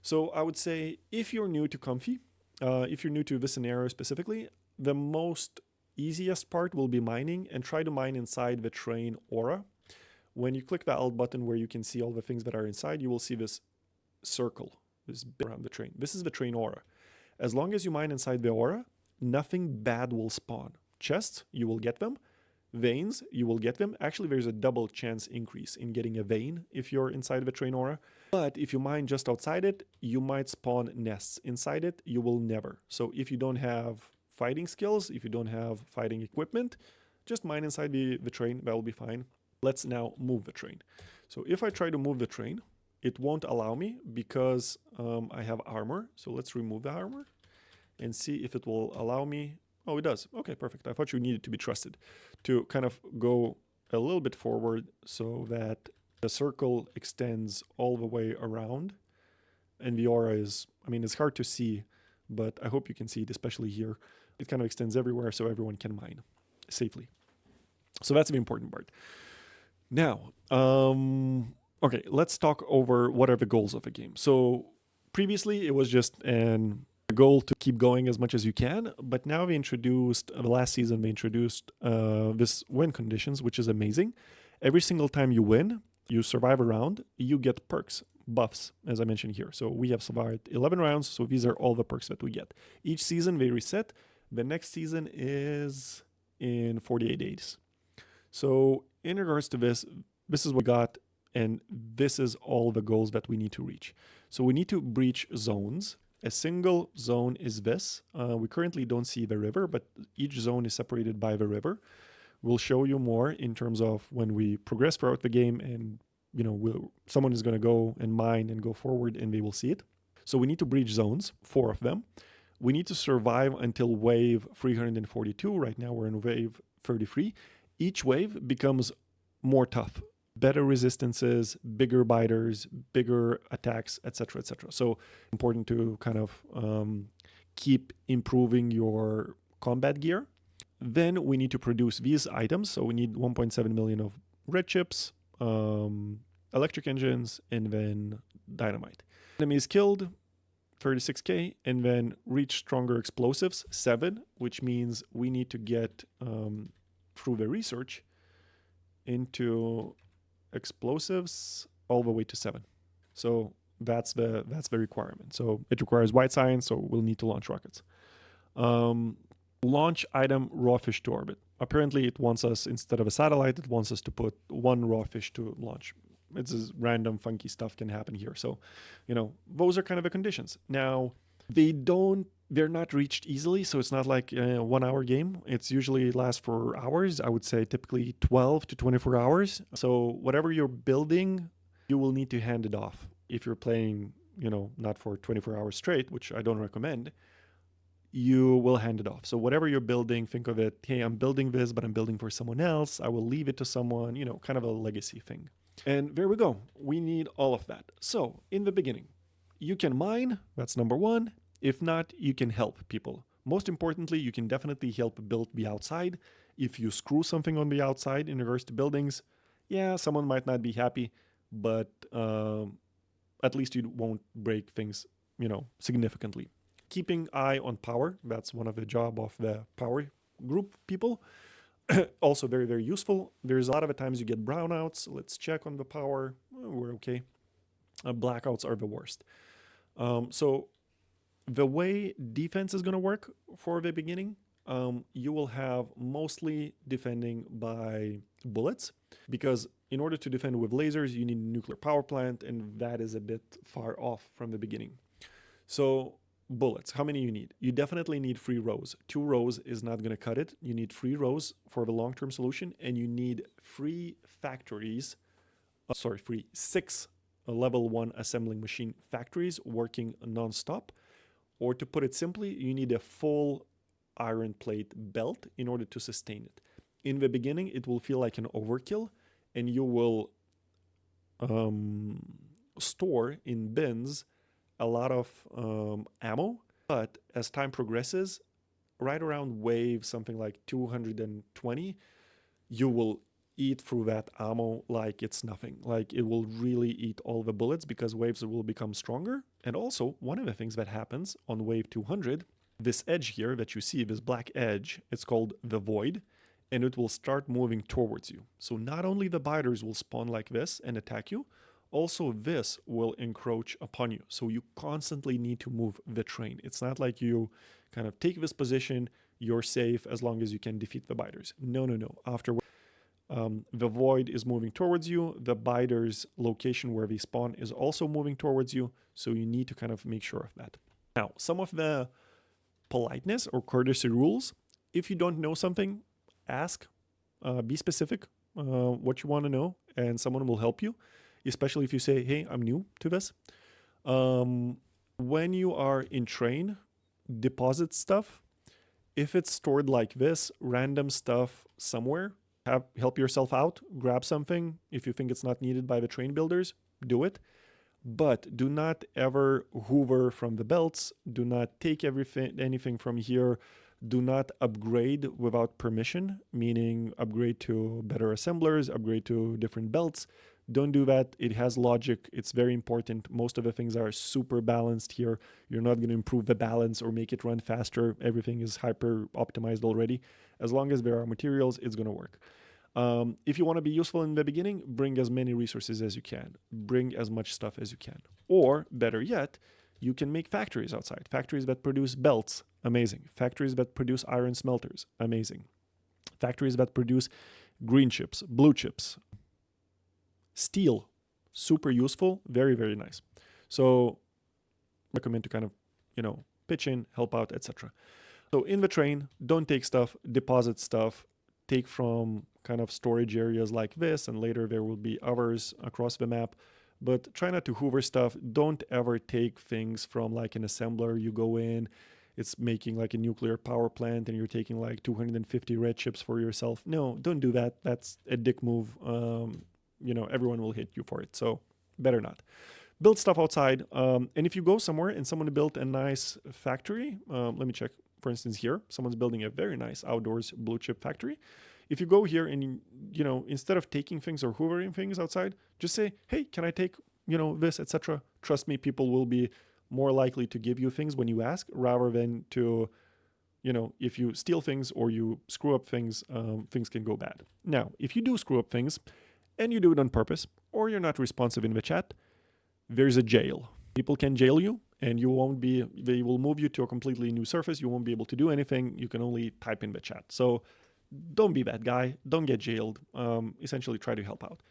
So I would say if you're new to Comfy, if you're new to this scenario specifically, the most easiest part will be mining, and try to mine inside the train aura. When you click the Alt button where you can see all the things that are inside, you will see this circle, this bit around the train. This is the train aura. As long as you mine inside the aura, nothing bad will spawn. Chests, you will get them. Veins, you will get them. Actually, there's a double chance increase in getting a vein if you're inside the train aura. But if you mine just outside it, you might spawn nests. Inside it, you will never. So if you don't have fighting skills, if you don't have fighting equipment, just mine inside the train, that will be fine. Let's now move the train. So if I try to move the train, it won't allow me because I have armor. So let's remove the armor and see if it will allow me. Oh, it does. Okay, perfect. I thought you needed to be trusted to kind of go a little bit forward so that the circle extends all the way around. And the aura is, it's hard to see, but I hope you can see it, especially here. It kind of extends everywhere so everyone can mine safely. So that's the important part. Now, okay, let's talk over what are the goals of a game. So previously it was just a goal to keep going as much as you can, but now the last season they introduced this win conditions, which is amazing. Every single time you win, you survive a round, you get perks, buffs, as I mentioned here. So we have survived 11 rounds, so these are all the perks that we get. Each season they reset. The next season is in 48 days. So in regards to this is what we got, and this is all the goals that we need to reach. So we need to breach zones. A single zone is this. We currently don't see the river, but each zone is separated by the river. We'll show you more in terms of when we progress throughout the game, and someone is going to go and mine and go forward and they will see it. So we need to breach zones, 4 of them. We need to survive until wave 342. Right now we're in wave 33. Each wave becomes more tough, better resistances, bigger biters, bigger attacks, etc., etc. So important to kind of keep improving your combat gear. Then we need to produce these items. So we need 1.7 million of red chips, electric engines, and then dynamite. Enemies killed, 36k, and then reach stronger explosives, 7, which means we need to get through the research into explosives all the way to 7. So that's the requirement. So it requires white science, so we'll need to launch rockets. Launch item raw fish to orbit. Apparently it wants us, instead of a satellite, it wants us to put 1 raw fish to launch. It's just random funky stuff can happen here. So, those are kind of the conditions. Now, they're not reached easily, so it's not like a 1-hour game. It's usually lasts for hours. I would say typically 12 to 24 hours. So whatever you're building, you will need to hand it off. If you're playing, not for 24 hours straight, which I don't recommend, you will hand it off. So whatever you're building, think of it, hey, I'm building this, but I'm building for someone else. I will leave it to someone, kind of a legacy thing. And there we go. We need all of that. So in the beginning, you can mine. That's number 1. If not, you can help people. Most importantly, you can definitely help build the outside. If you screw something on the outside in regards to buildings, yeah, someone might not be happy, but at least you won't break things, significantly. Keeping eye on power. That's one of the job of the power group people. Also very, very useful. There's a lot of the times you get brownouts. Let's check on the power. We're okay. Blackouts are the worst. So the way defense is going to work for the beginning, you will have mostly defending by bullets, because in order to defend with lasers, you need a nuclear power plant, and that is a bit far off from the beginning. So bullets, how many you need? You definitely need 3 rows. 2 rows is not going to cut it. You need 3 rows for the long-term solution, and you need 3 factories, 6 level 1 assembling machine factories working non-stop. Or to put it simply, you need a full iron plate belt in order to sustain it. In the beginning, it will feel like an overkill, and you will store in bins a lot of ammo. But as time progresses, right around wave something like 220, you will eat through that ammo like it's nothing. Like it will really eat all the bullets because waves will become stronger. And also, one of the things that happens on wave 200, this edge here that you see, this black edge, it's called the void, and it will start moving towards you. So not only the biters will spawn like this and attack you, also this will encroach upon you. So you constantly need to move the train. It's not like you kind of take this position, you're safe as long as you can defeat the biters. No. After the void is moving towards you, the biters' location where they spawn is also moving towards you, so you need to kind of make sure of that. Now, some of the politeness or courtesy rules: if you don't know something, ask, be specific what you want to know, and someone will help you, especially if you say, hey, I'm new to this. When you are in train, deposit stuff. If it's stored like this, random stuff somewhere, help yourself out, grab something. If you think it's not needed by the train builders, do it. But do not ever hoover from the belts. Do not take anything from here. Do not upgrade without permission, meaning upgrade to better assemblers, upgrade to different belts. Don't do that. It has logic. It's very important. Most of the things are super balanced here. You're not going to improve the balance or make it run faster. Everything is hyper optimized already. As long as there are materials, it's going to work. If you want to be useful in the beginning, bring as many resources as you can. Bring as much stuff as you can. Or better yet, you can make factories outside. Factories that produce belts, amazing. Factories that produce iron smelters, amazing. Factories that produce green chips, blue chips, steel, super useful, very, very nice. So recommend to kind of, pitch in, help out, etc. So in the train, don't take stuff, deposit stuff, take from kind of storage areas like this, and later there will be others across the map. But try not to hoover stuff. Don't ever take things from like an assembler. You go in, it's making like a nuclear power plant, and you're taking like 250 red chips for yourself. No, don't do that. That's a dick move. Everyone will hate you for it. So better not. Build stuff outside. And if you go somewhere and someone built a nice factory, let me check. For instance, here, someone's building a very nice outdoors blue chip factory. If you go here and, instead of taking things or hoovering things outside, just say, hey, can I take, this, etc. Trust me, people will be more likely to give you things when you ask, rather than to, if you steal things or you screw up things, things can go bad. Now, if you do screw up things and you do it on purpose, or you're not responsive in the chat, there's a jail. People can jail you, and they will move you to a completely new surface. You won't be able to do anything. You can only type in the chat. So don't be that guy. Don't get jailed. Essentially, try to help out.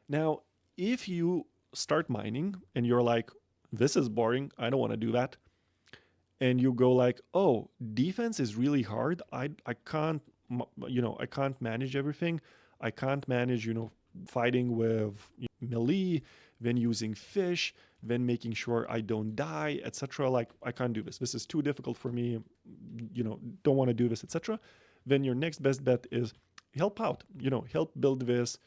Now, if you start mining and you're like, this is boring, I don't want to do that, and you go like, oh, defense is really hard. I can't manage everything. I can't manage, fighting with melee, then using fish, then making sure I don't die, etc. Like, I can't do this. This is too difficult for me. Don't want to do this, etc. Then your next best bet is help out. Help build this,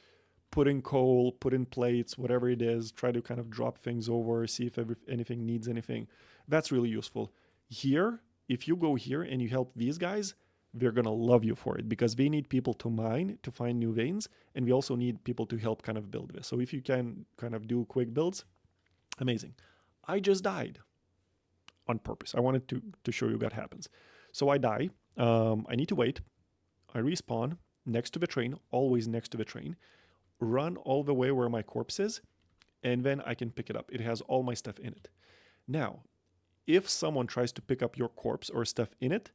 put in coal, put in plates, whatever it is. Try to kind of drop things over, see if anything needs anything. That's really useful. Here, if you go here and you help these guys, they're going to love you for it, because they need people to mine, to find new veins, and we also need people to help kind of build this. So if you can kind of do quick builds, amazing. I just died on purpose. I wanted to show you what happens. So I die. I need to wait. I respawn next to the train, always next to the train, run all the way where my corpse is, and then I can pick it up. It has all my stuff in it. Now, if someone tries to pick up your corpse or stuff in it,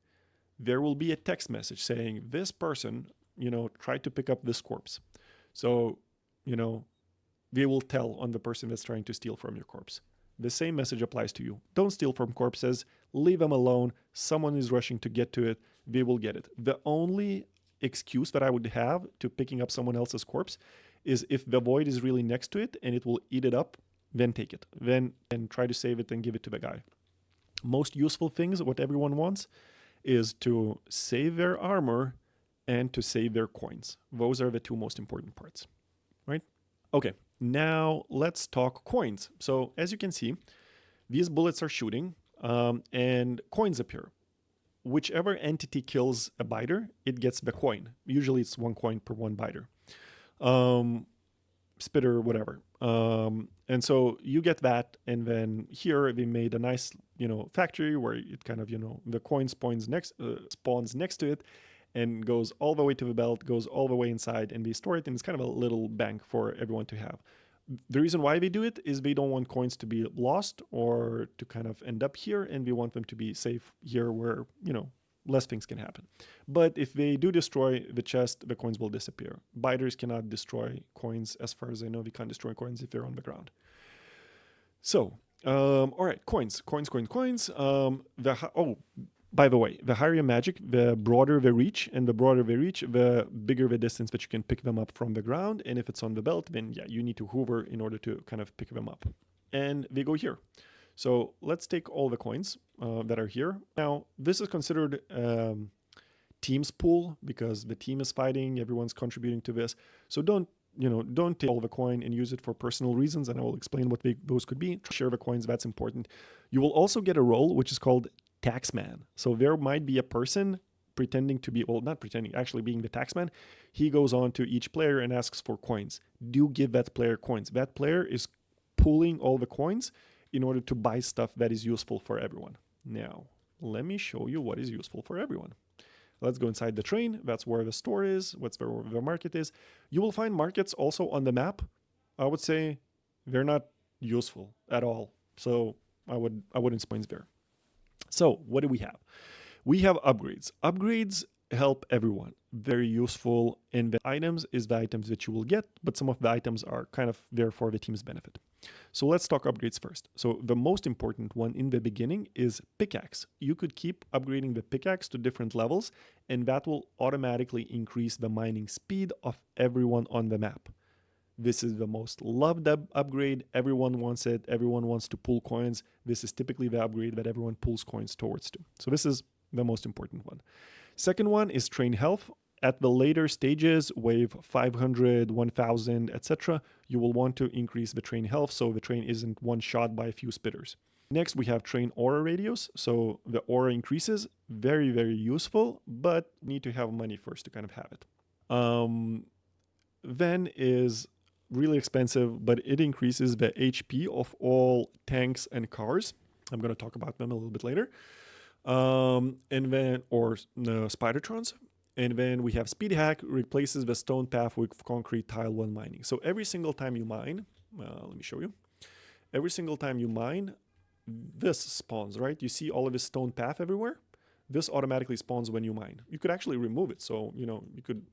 there will be a text message saying this person, tried to pick up this corpse. So, they will tell on the person that's trying to steal from your corpse. The same message applies to you. Don't steal from corpses. Leave them alone. Someone is rushing to get to it. They will get it. The only excuse that I would have to picking up someone else's corpse is if the void is really next to it and it will eat it up, then take it. Then and try to save it and give it to the guy. Most useful things, what everyone wants, is to save their armor and to save their coins. Those are the two most important parts, right? Okay, now let's talk coins. So as you can see, these bullets are shooting and coins appear. Whichever entity kills a biter, it gets the coin. Usually it's 1 coin per 1 biter. Spitter, whatever. And so you get that, and then here they made a nice, factory where it kind of, the coin spawns next to it and goes all the way to the belt, goes all the way inside, and they store it, and it's kind of a little bank for everyone to have. The reason why they do it is they don't want coins to be lost or to kind of end up here, and they want them to be safe here where, less things can happen. But if they do destroy the chest, the coins will disappear. Biters cannot destroy coins. As far as I know, they can't destroy coins if they're on the ground. So, all right, coins. By the way, the higher your magic, the broader the reach, and the broader the reach, the bigger the distance that you can pick them up from the ground. And if it's on the belt, then yeah, you need to hover in order to kind of pick them up. And they go here. So let's take all the coins that are here. Now, this is considered team's pool because the team is fighting, everyone's contributing to this. So don't take all the coin and use it for personal reasons, and I will explain what those could be. Share the coins, that's important. You will also get a role which is called taxman. So there might be a person pretending to be, well, not pretending, actually being the taxman. He goes on to each player and asks for coins. Do give that player coins. That player is pooling all the coins in order to buy stuff that is useful for everyone. Now, let me show you what is useful for everyone. Let's go inside the train. That's where the store is. What's where the market is. You will find markets also on the map. I would say they're not useful at all. So I wouldn't spend there. So what do we have? We have upgrades. Upgrades help everyone. Very useful. And the items is the items that you will get, but some of the items are kind of there for the team's benefit. So let's talk upgrades first. So the most important one in the beginning is pickaxe. You could keep upgrading the pickaxe to different levels, and that will automatically increase the mining speed of everyone on the map. This is the most loved upgrade. Everyone wants it. Everyone wants to pull coins. This is typically the upgrade that everyone pulls coins towards to. So this is the most important one. Second one is train health. At the later stages, wave 500, 1000, etc., you will want to increase the train health so the train isn't one shot by a few spitters. Next, we have train aura radius. So the aura increases. Very, very useful, but need to have money first to kind of have it. Then is really expensive, but it increases the HP of all tanks and cars. I'm going to talk about them a little bit later. And then, or Spidertrons. And then we have speed hack, replaces the stone path with concrete tile when mining. So every single time you mine, let me show you. Every single time you mine, this spawns, right? You see all of this stone path everywhere. This automatically spawns when you mine. You could actually remove it. So, you could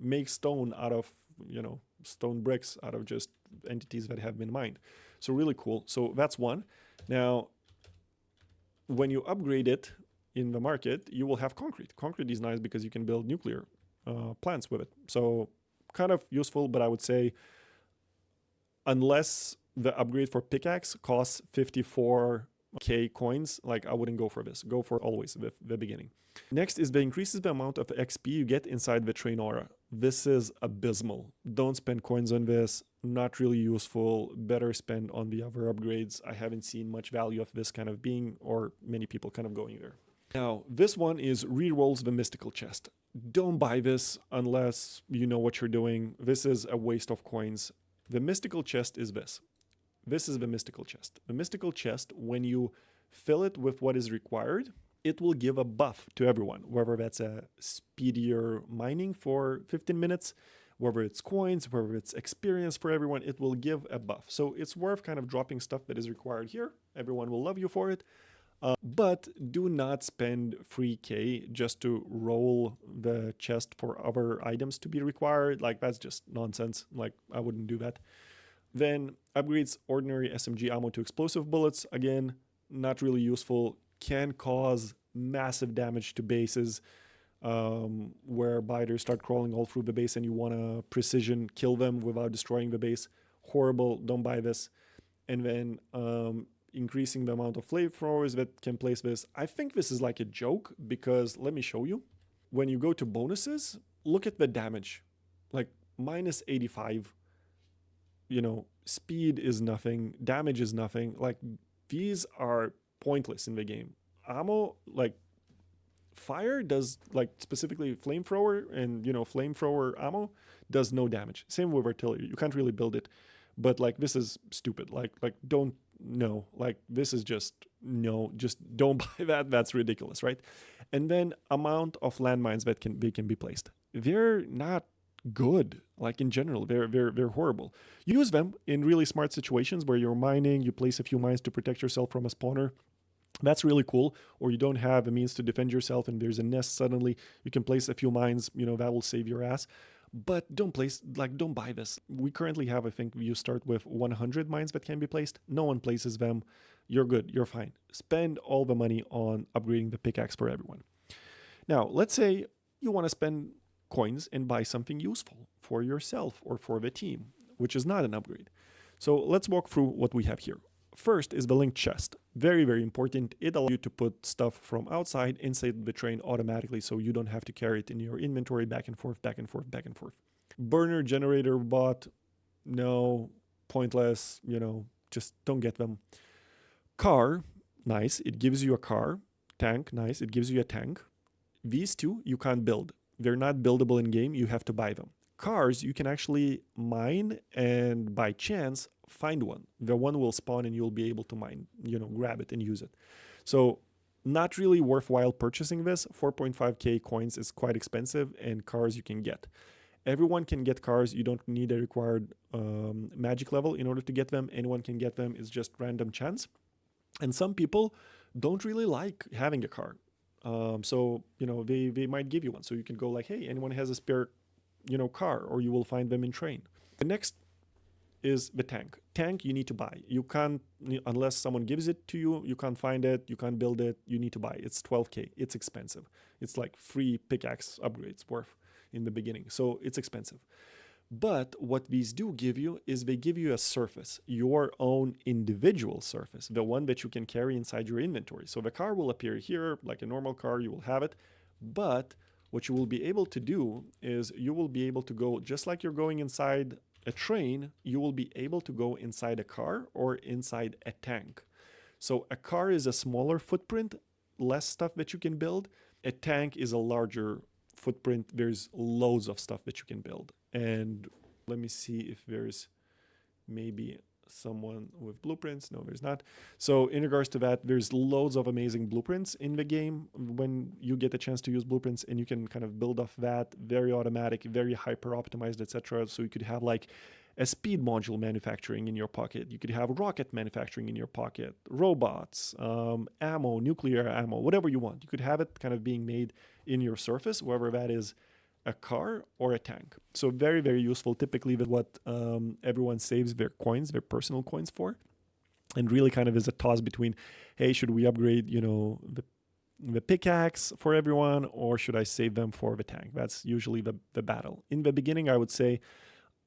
make stone out of, stone bricks out of just entities that have been mined. So really cool. So that's one. Now, when you upgrade it in the market, you will have concrete. Concrete is nice because you can build nuclear plants with it. So kind of useful, but I would say unless the upgrade for pickaxe costs 54k coins, like I wouldn't go for this. Go for always the beginning. Next is the increases the amount of XP you get inside the train aura. This is abysmal. Don't spend coins on this. Not really useful. Better spend on the other upgrades. I haven't seen much value of this kind of being, or many people kind of going there. Now, this one is rerolls the mystical chest. Don't buy this unless you know what you're doing. This is a waste of coins. The mystical chest is this. This is the mystical chest. The mystical chest, when you fill it with what is required, it will give a buff to everyone, whether that's a speedier mining for 15 minutes, whether it's coins, whether it's experience for everyone, it will give a buff. So it's worth kind of dropping stuff that is required here. Everyone will love you for it. But do not spend free K just to roll the chest for other items to be required. Like, that's just nonsense. Like, I wouldn't do that. Then upgrades ordinary SMG ammo to explosive bullets. Again, not really useful. Can cause massive damage to bases, where biters start crawling all through the base and you want to precision kill them without destroying the base. Horrible. Don't buy this. And then increasing the amount of flamethrowers that can place this. I think this is like a joke because let me show you. When you go to bonuses, look at the damage. Like minus 85. Speed is nothing, damage is nothing. Like, these are pointless in the game. Ammo, like fire does, like specifically flamethrower and flamethrower ammo does no damage. Same with artillery. You can't really build it. But like, this is stupid. Like don't no. Like, this is just no, just don't buy that. That's ridiculous, right? And then amount of landmines that can be placed. They're not good. Like, in general, they're horrible. Use them in really smart situations where you're mining, you place a few mines to protect yourself from a spawner. That's really cool. Or you don't have a means to defend yourself and there's a nest suddenly, you can place a few mines, that will save your ass. But don't buy this. We currently have, I think you start with 100 mines that can be placed. No one places them. You're good, you're fine. Spend all the money on upgrading the pickaxe for everyone. Now, let's say you want to spend coins and buy something useful for yourself or for the team, which is not an upgrade. So let's walk through what we have here. First is the linked chest. Very, very important. It allows you to put stuff from outside inside the train automatically so you don't have to carry it in your inventory back and forth, back and forth, back and forth. Burner generator bot, no, pointless, just don't get them. Car, nice. It gives you a car. Tank, nice. It gives you a tank. These two you can't build. They're not buildable in game. You have to buy them. Cars, you can actually mine and by chance find one. The one will spawn and you'll be able to mine, grab it and use it. So not really worthwhile purchasing this. 4.5k coins is quite expensive, and cars you can get. Everyone can get cars. You don't need a required magic level in order to get them. Anyone can get them. It's just random chance. And some people don't really like having a car. So they might give you one. So you can go like, hey, anyone has a spare, car, or you will find them in train. The next is the tank. Tank you need to buy. You can't, unless someone gives it to you, you can't find it, you can't build it, you need to buy. It's 12k. It's expensive. It's like free pickaxe upgrades worth in the beginning. So it's expensive. But what these do give you is they give you a surface, your own individual surface, the one that you can carry inside your inventory. So the car will appear here like a normal car, you will have it. But what you will be able to do is you will be able to go, just like you're going inside a train, you will be able to go inside a car or inside a tank. So a car is a smaller footprint, less stuff that you can build. A tank is a larger footprint. There's loads of stuff that you can build. And let me see if there's maybe someone with blueprints. No, there's not. So in regards to that, there's loads of amazing blueprints in the game when you get a chance to use blueprints, and you can kind of build off that. Very automatic, very hyper optimized, etc. So you could have like a speed module manufacturing in your pocket. You could have rocket manufacturing in your pocket, robots, ammo, nuclear ammo, whatever you want. You could have it kind of being made in your surface, whether that is a car or a tank. So very, very useful. Typically what everyone saves their coins, their personal coins for, and really kind of is a toss between, hey, should we upgrade, the pickaxe for everyone, or should I save them for the tank? That's usually the battle. In the beginning, I would say,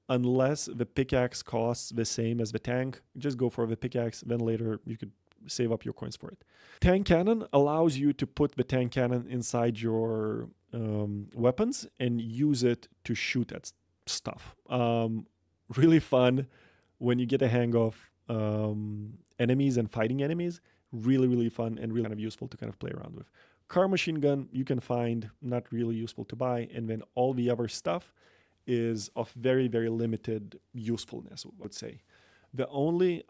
unless the pickaxe costs the same as the tank, just go for the pickaxe. Then later you could save up your coins for it. Tank cannon allows you to put the tank cannon inside your weapons and use it to shoot at stuff. Really fun when you get a hang of enemies and fighting enemies. Really, really fun and really kind of useful to kind of play around with. Car machine gun you can find, not really useful to buy. And then all the other stuff is of very, very limited usefulness, I would say. The only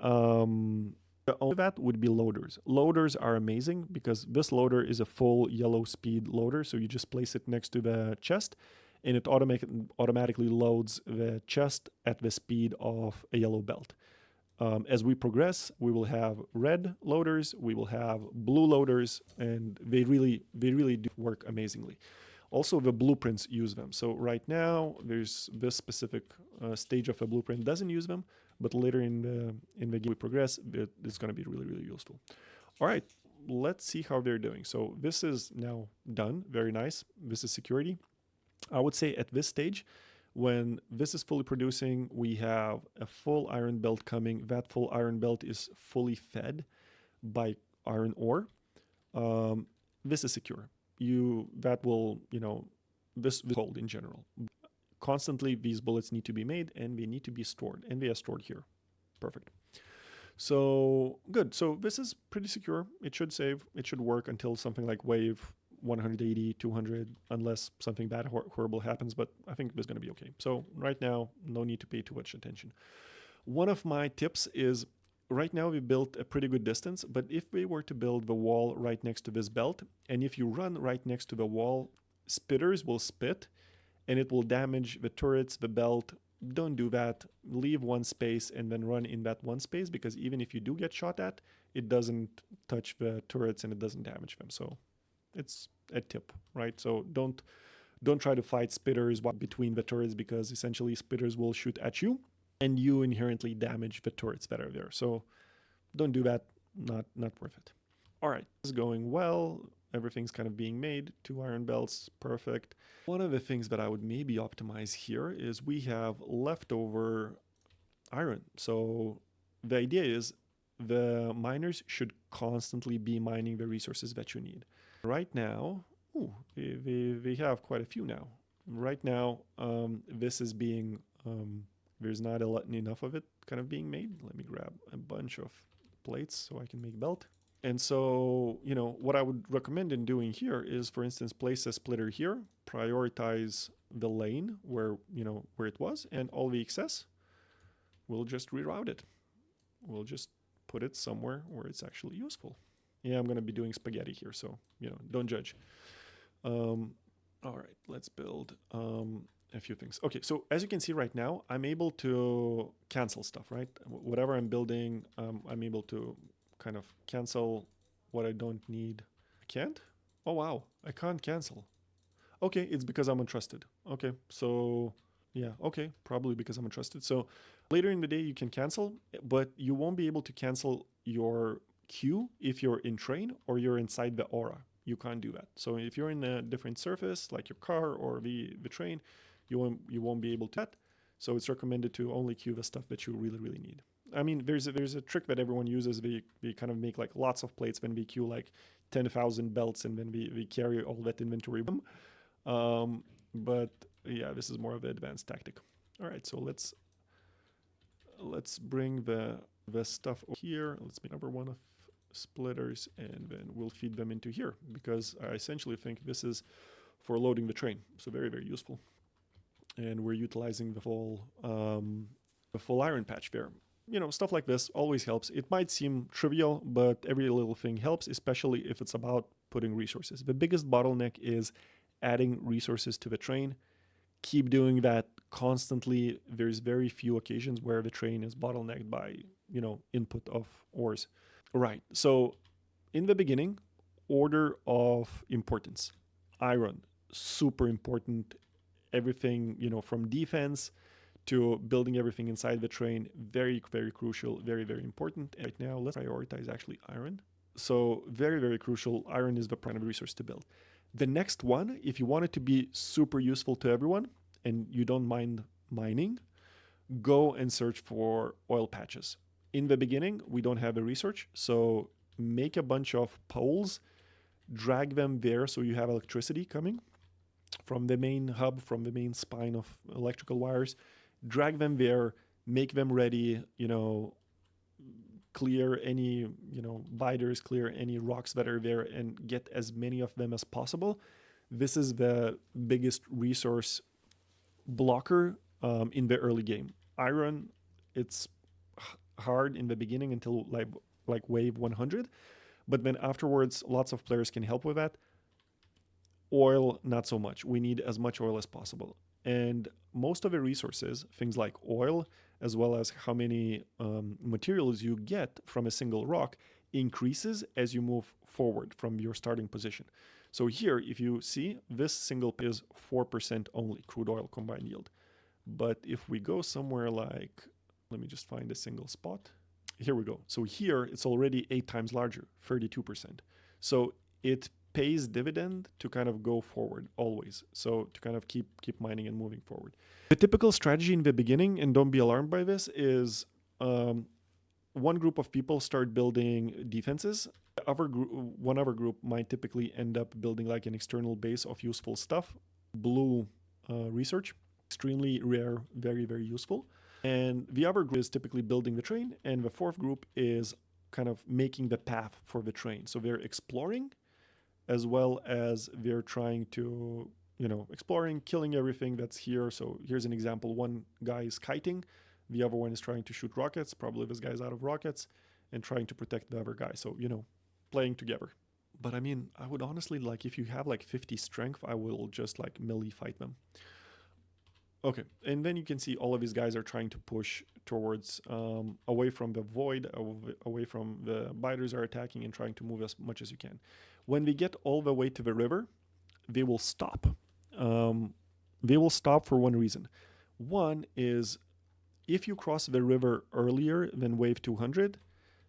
that would be loaders. Loaders are amazing because this loader is a full yellow speed loader. So you just place it next to the chest and it automatically loads the chest at the speed of a yellow belt. As we progress, we will have red loaders, we will have blue loaders, and they really do work amazingly. Also, the blueprints use them. So right now, there's this specific stage of a blueprint doesn't use them, but later in the game we progress, it's going to be really useful. All right, let's see how they're doing. So this is now done. Very nice. This is security. I would say at this stage, when this is fully producing, we have a full iron belt coming. That full iron belt is fully fed by iron ore. This is secure. That will, this will hold in general. Constantly, these bullets need to be made and they need to be stored, and they are stored here. Perfect. So good. So this is pretty secure. It should save. It should work until something like wave 180, 200, unless something bad, horrible happens. But I think it's going to be okay. So right now, no need to pay too much attention. One of my tips is right now we built a pretty good distance, but if we were to build the wall right next to this belt, and if you run right next to the wall, spitters will spit and it will damage the turrets, the belt. Don't do that. Leave one space and then run in that one space, because even if you do get shot at, it doesn't touch the turrets and it doesn't damage them. So it's a tip, right? So don't try to fight spitters between the turrets, because essentially spitters will shoot at you and you inherently damage the turrets that are there. So don't do that. Not worth it. All right, this is going well. Everything's kind of being made. 2 iron belts, perfect. One of the things that I would maybe optimize here is we have leftover iron. So the idea is the miners should constantly be mining the resources that you need. Right now, we have quite a few now. Right now, this is being, there's not enough of it kind of being made. Let me grab a bunch of plates so I can make belt. And so, what I would recommend in doing here is, for instance, place a splitter here, prioritize the lane where it was, and all the excess, we'll just reroute it. We'll just put it somewhere where it's actually useful. Yeah, I'm going to be doing spaghetti here, so, don't judge. All right, let's build a few things. Okay, so as you can see right now, I'm able to cancel stuff, right? Whatever I'm building, I'm able to kind of cancel what I don't need. I can't? Oh, wow. I can't cancel. Okay, it's because I'm untrusted. Okay, so yeah, okay, probably because I'm untrusted. So later in the day, you can cancel, but you won't be able to cancel your queue if you're in train or you're inside the aura. You can't do that. So if you're in a different surface, like your car or the train, you won't be able to do that. So it's recommended to only queue the stuff that you really need. I mean, there's a trick that everyone uses. We kind of make like lots of plates when we queue like 10,000 belts, and then we carry all that inventory. But yeah, this is more of an advanced tactic. All right, so let's bring the stuff over here. Let's make number one of splitters, and then we'll feed them into here, because I essentially think this is for loading the train. So very useful. And we're utilizing the full iron patch there. Stuff like this always helps. It might seem trivial, but every little thing helps, especially if it's about putting resources. The biggest bottleneck is adding resources to the train. Keep doing that constantly. There's very few occasions where the train is bottlenecked by, input of ores. Right. So in the beginning, order of importance. Iron, super important. Everything, from defense to building everything inside the train, very crucial, very important. And right now, let's prioritize actually iron. So very crucial. Iron is the primary resource to build. The next one, if you want it to be super useful to everyone and you don't mind mining, go and search for oil patches. In the beginning, we don't have the research, so make a bunch of poles, drag them there so you have electricity coming from the main hub, from the main spine of electrical wires. Drag them there, make them ready, clear any, biters, clear any rocks that are there, and get as many of them as possible. This is the biggest resource blocker in the early game. Iron, it's hard in the beginning until like wave 100, but then afterwards, lots of players can help with that. Oil, not so much. We need as much oil as possible. And most of the resources, things like oil, as well as how many materials you get from a single rock, increases as you move forward from your starting position. So here, if you see, this single is 4% only crude oil combined yield. But if we go somewhere like, let me just find a single spot. Here we go. So here it's already 8 times larger, 32%. So it pays dividend to kind of go forward always. So to kind of keep mining and moving forward. The typical strategy in the beginning, and don't be alarmed by this, is one group of people start building defenses. One other group might typically end up building like an external base of useful stuff. Blue research, extremely rare, very, very useful. And the other group is typically building the train. And the fourth group is kind of making the path for the train. So they're exploring as well as they're trying to, exploring, killing everything that's here. So here's an example. One guy is kiting. The other one is trying to shoot rockets. Probably this guy's out of rockets and trying to protect the other guy. So, playing together. But I mean, I would honestly, like, if you have like 50 strength, I will just like melee fight them. Okay, and then you can see all of these guys are trying to push towards, away from the void, away from the biters are attacking and trying to move as much as you can. When we get all the way to the river, they will stop. They will stop for one reason. One is if you cross the river earlier than wave 200,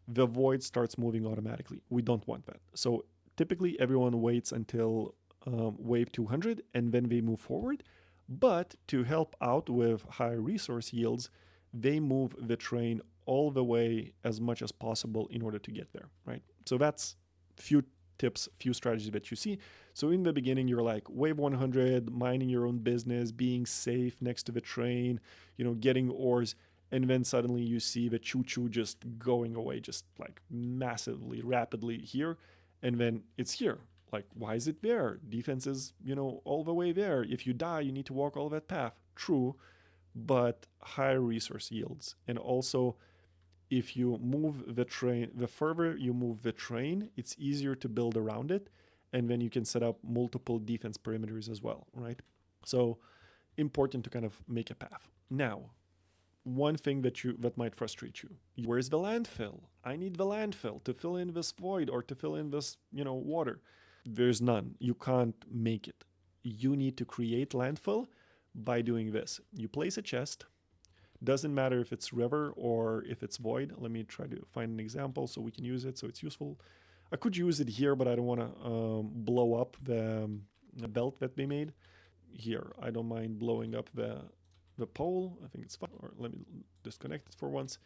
the void starts moving automatically. We don't want that. So typically everyone waits until wave 200 and then they move forward. But to help out with high resource yields, they move the train all the way as much as possible in order to get there, right? So that's few tips, few strategies that you see. So in the beginning, you're like wave 100, minding your own business, being safe next to the train, getting ores. And then suddenly you see the choo-choo just going away, just like massively, rapidly here. And then it's here. Like, why is it there? Defense is, all the way there. If you die, you need to walk all that path. True, but higher resource yields. And also, if you move the train, the further you move the train, it's easier to build around it. And then you can set up multiple defense perimeters as well, right? So important to kind of make a path. Now, one thing that might frustrate you. Where's the landfill? I need the landfill to fill in this void or to fill in this, water. There's none. You can't make it. You need to create landfill by doing this. You place a chest. Doesn't matter if it's river or if it's void. Let me try to find an example so we can use it so it's useful. I could use it here, but I don't want to blow up the belt that they made. Here, I don't mind blowing up the pole. I think it's fine. Or let me disconnect it for once.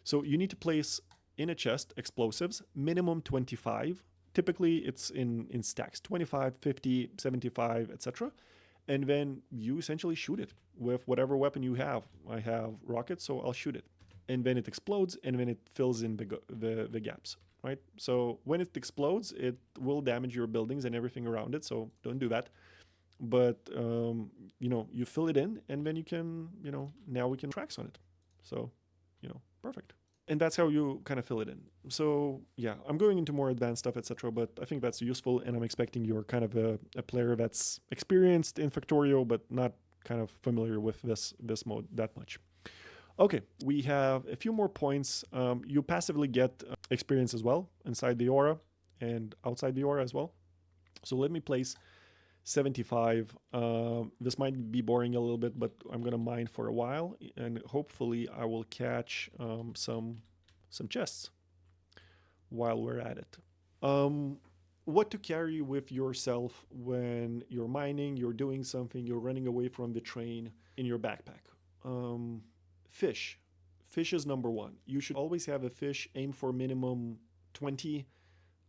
So you need to place in a chest explosives, minimum 25. Typically it's in stacks, 25, 50, 75, etc. And then you essentially shoot it with whatever weapon you have. I have rockets, so I'll shoot it. And then it explodes, and then it fills in the gaps, right? So when it explodes, it will damage your buildings and everything around it, so don't do that. But, you fill it in, and then you can, now we can tracks on it. So, perfect. And that's how you kind of fill it in. So yeah, I'm going into more advanced stuff, etc. But I think that's useful, and I'm expecting you're kind of a player that's experienced in Factorio, but not kind of familiar with this mode that much. Okay, we have a few more points. You passively get experience as well inside the aura and outside the aura as well. So let me place 75. This might be boring a little bit, but I'm gonna mine for a while, and hopefully I will catch some chests while we're at it. What to carry with yourself when you're mining, you're doing something, you're running away from the train in your backpack. Fish. Fish is number one. You should always have a fish. Aim for minimum 20.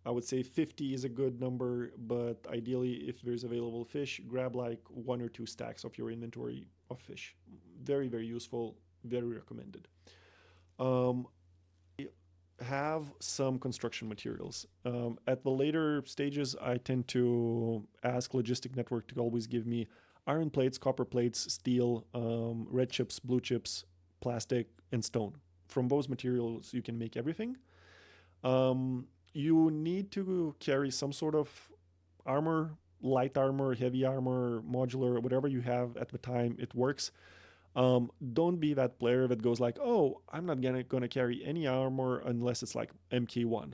I would say 50 is a good number, but ideally, if there's available fish, grab like 1 or 2 stacks of your inventory of fish. Very, very useful, very recommended. Have some construction materials. At the later stages, I tend to ask Logistic Network to always give me iron plates, copper plates, steel, red chips, blue chips, plastic, and stone. From those materials, you can make everything. You need to carry some sort of armor, light armor, heavy armor, modular, whatever you have at the time, it works. Don't be that player that goes like, oh, I'm not gonna carry any armor unless it's like MK1.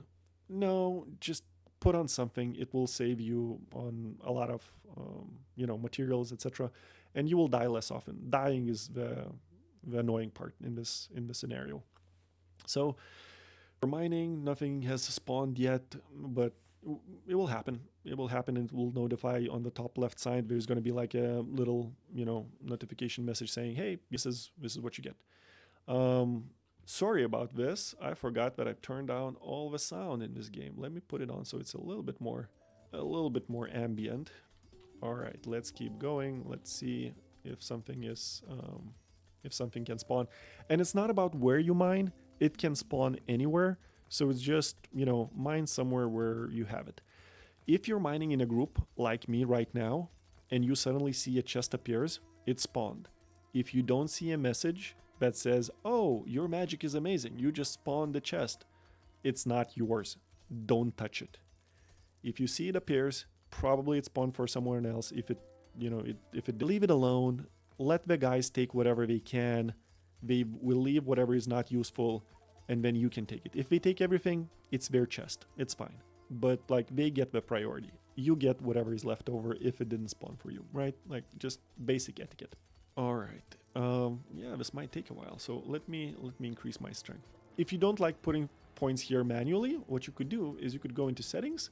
No, just put on something. It will save you on a lot of materials, etc., and you will die less often. Dying is the annoying part in this scenario. So for mining, nothing has spawned yet, but it will happen. It will happen, and it will notify on the top left side. There's going to be like a little, notification message saying, "Hey, this is what you get." Sorry about this. I forgot that I turned down all the sound in this game. Let me put it on so it's a little bit more ambient. All right, let's keep going. Let's see if something is if something can spawn. And it's not about where you mine. It can spawn anywhere. So it's just, mine somewhere where you have it. If you're mining in a group like me right now, and you suddenly see a chest appears, it spawned. If you don't see a message that says, oh, your magic is amazing, you just spawned the chest, it's not yours. Don't touch it. If you see it appears, probably it spawned for someone else. If it leave it alone, let the guys take whatever they can. They will leave whatever is not useful, and then you can take it. If they take everything, it's their chest. It's fine. But like, they get the priority. You get whatever is left over if it didn't spawn for you, right? Like, just basic etiquette. All right. Yeah, this might take a while. So let me increase my strength. If you don't like putting points here manually, what you could do is you could go into settings,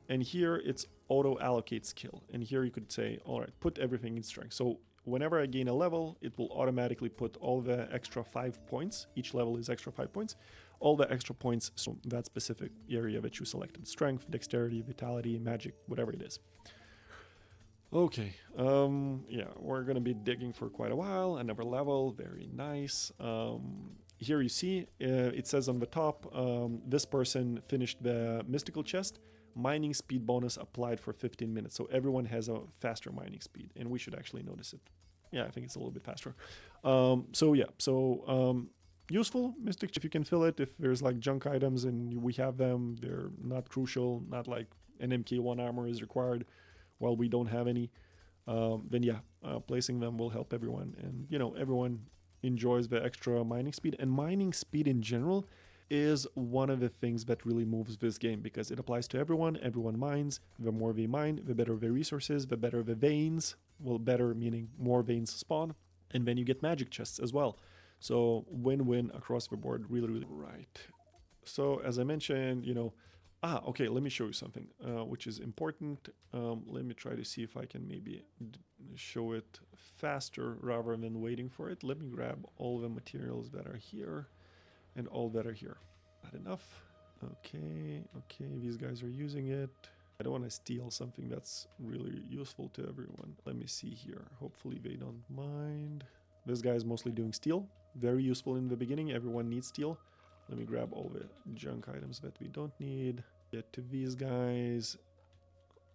and here it's auto allocate skill. And here you could say, all right, put everything in strength. So whenever I gain a level, it will automatically put all the extra 5 points. Each level is extra 5 points. All the extra points, so that specific area that you selected. Strength, dexterity, vitality, magic, whatever it is. Okay, yeah, we're gonna be digging for quite a while. Another level, very nice. Here you see, it says on the top, this person finished the mystical chest. Mining speed bonus applied for 15 minutes. So everyone has a faster mining speed, and we should actually notice it. Yeah, I think it's a little bit faster. Useful mystic if you can fill it. If there's like junk items and we have them, they're not crucial. Not like an MK1 armor is required, while we don't have any. Then yeah, placing them will help everyone, and everyone enjoys the extra mining speed. And mining speed in general is one of the things that really moves this game, because it applies to everyone. Everyone mines. The more they mine, the better the resources, the better the veins. Well, better meaning more veins spawn, and then you get magic chests as well. So win-win across the board. Really, really right. So as I mentioned, okay, let me show you something which is important. Let me try to see if I can maybe show it faster rather than waiting for it. Let me grab all the materials that are here and all that are here. Not enough. Okay, these guys are using it. I don't want to steal something that's really useful to everyone. Let me see here. Hopefully they don't mind. This guy is mostly doing steel. Very useful in the beginning. Everyone needs steel. Let me grab all the junk items that we don't need. Get to these guys.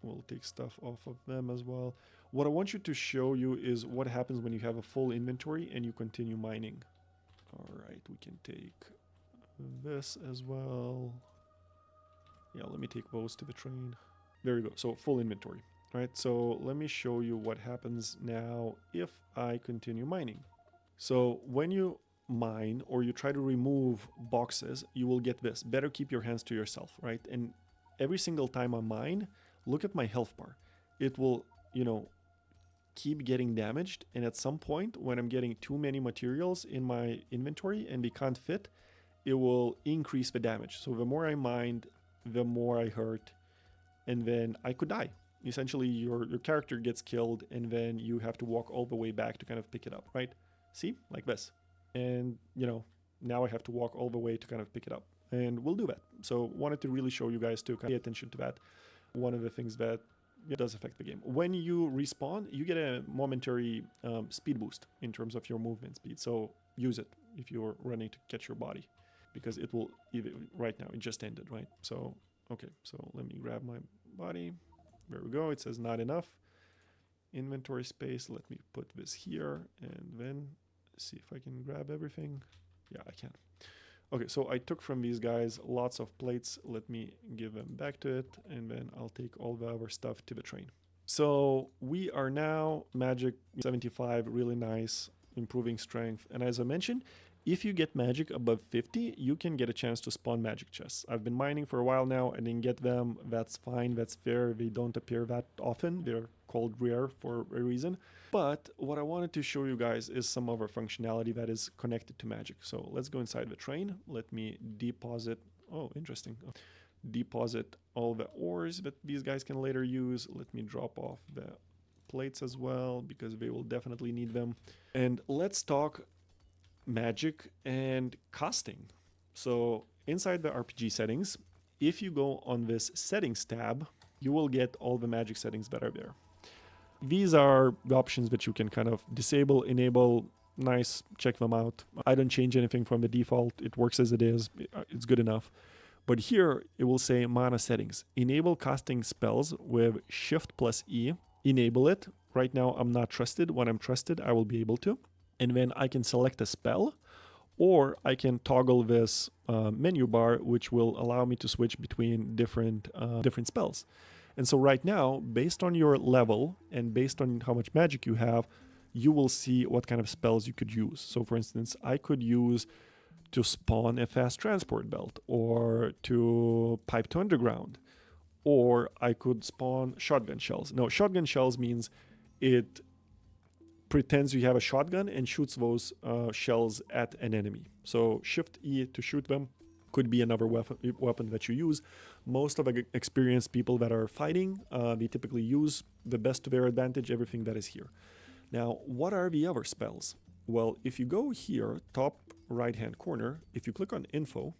We'll take stuff off of them as well. What I want you to show you is what happens when you have a full inventory and you continue mining. All right, we can take this as well. Yeah, let me take those to the train. There we go. So full inventory. Right, so let me show you what happens now if I continue mining. So when you mine or you try to remove boxes, you will get this. Better keep your hands to yourself, right? And every single time I mine, look at my health bar. It will, keep getting damaged. And at some point, when I'm getting too many materials in my inventory and they can't fit, it will increase the damage. So the more I mined, the more I hurt, and then I could die. Essentially, your character gets killed, and then you have to walk all the way back to kind of pick it up, right? See? Like this. And, now I have to walk all the way to kind of pick it up. And we'll do that. So wanted to really show you guys to kind of pay attention to that. One of the things that does affect the game. When you respawn, you get a momentary speed boost in terms of your movement speed. So use it if you're running to catch your body, because it will, right now, it just ended, right? So, okay, so let me grab my body. There we go. It says not enough inventory space. Let me put this here and then see if I can grab everything. Yeah, I can. Okay, so I took from these guys lots of plates. Let me give them back to it, and then I'll take all the other stuff to the train. So we are now magic 75, really nice. improving strength. And as I mentioned, if you get magic above 50, you can get a chance to spawn magic chests. I've been mining for a while now. I didn't get them. That's fine. That's fair. They don't appear that often. They're called rare for a reason. But what I wanted to show you guys is some of our functionality that is connected to magic. So let's go inside the train. Let me deposit. Oh, interesting. Deposit all the ores that these guys can later use. Let me drop off the plates as well, because they will definitely need them. And let's talk magic and casting. So inside the RPG settings, if you go on this settings tab, you will get all the magic settings that are there. These are the options that you can kind of disable, enable. Nice, check them out. I don't change anything from the default. It works as it is. It's good enough. But here it will say mana settings. Enable casting spells with Shift plus E. Enable it. Right now I'm not trusted. When I'm trusted, I will be able to. And then I can select a spell, or I can toggle this menu bar, which will allow me to switch between different spells. And so right now, based on your level and based on how much magic you have, you will see what kind of spells you could use. So for instance, I could use to spawn a fast transport belt, or to pipe to underground, or I could spawn shotgun shells. Now, shotgun shells means it pretends you have a shotgun and shoots those shells at an enemy. So Shift E to shoot them could be another weapon that you use. Most of the experienced people that are fighting, they typically use the best to their advantage, everything that is here. Now, what are the other spells? Well, if you go here, top right-hand corner, if you click on info,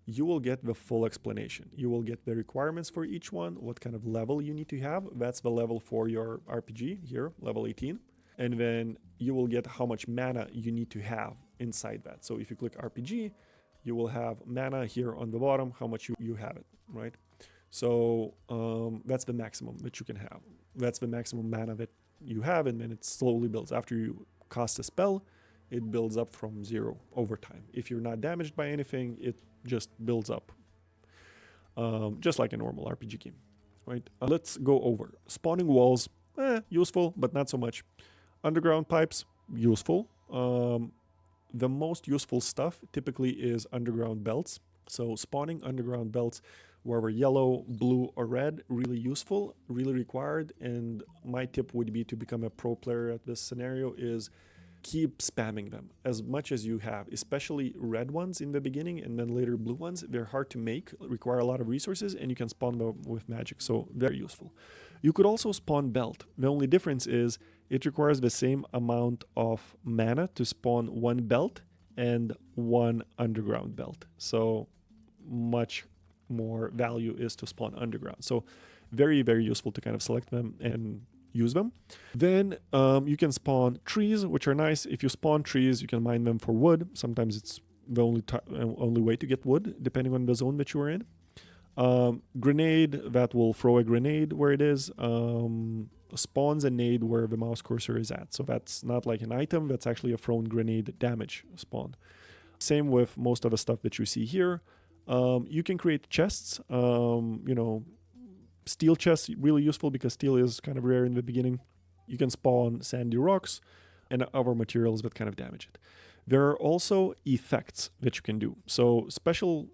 you will get the full explanation. You will get the requirements for each one, what kind of level you need to have. That's the level for your RPG here, level 18. And then you will get how much mana you need to have inside that. So if you click RPG, you will have mana here on the bottom, how much you have it, right? So that's the maximum that you can have. That's the maximum mana that you have, and then it slowly builds. After you cast a spell, it builds up from 0 over time. If you're not damaged by anything, it just builds up, just like a normal RPG game, right? Let's go over. Spawning walls, useful, but not so much. Underground pipes, useful. The most useful stuff typically is underground belts. So spawning underground belts, whether yellow, blue, or red, really useful, really required. And my tip would be to become a pro player at this scenario is keep spamming them as much as you have, especially red ones in the beginning and then later blue ones. They're hard to make, require a lot of resources, and you can spawn them with magic, so very useful. You could also spawn belt. The only difference is it requires the same amount of mana to spawn one belt and one underground belt. So much more value is to spawn underground. So very, very useful to kind of select them and use them. Then you can spawn trees, which are nice. If you spawn trees, you can mine them for wood. Sometimes it's the only way to get wood, depending on the zone that you are in. Grenade, that will throw a grenade where it is. Spawns a nade where the mouse cursor is at. So that's not like an item, that's actually a thrown grenade damage spawn. Same with most of the stuff that you see here. You can create chests, steel chests, really useful because steel is kind of rare in the beginning. You can spawn sandy rocks and other materials that kind of damage it. There are also effects that you can do. So special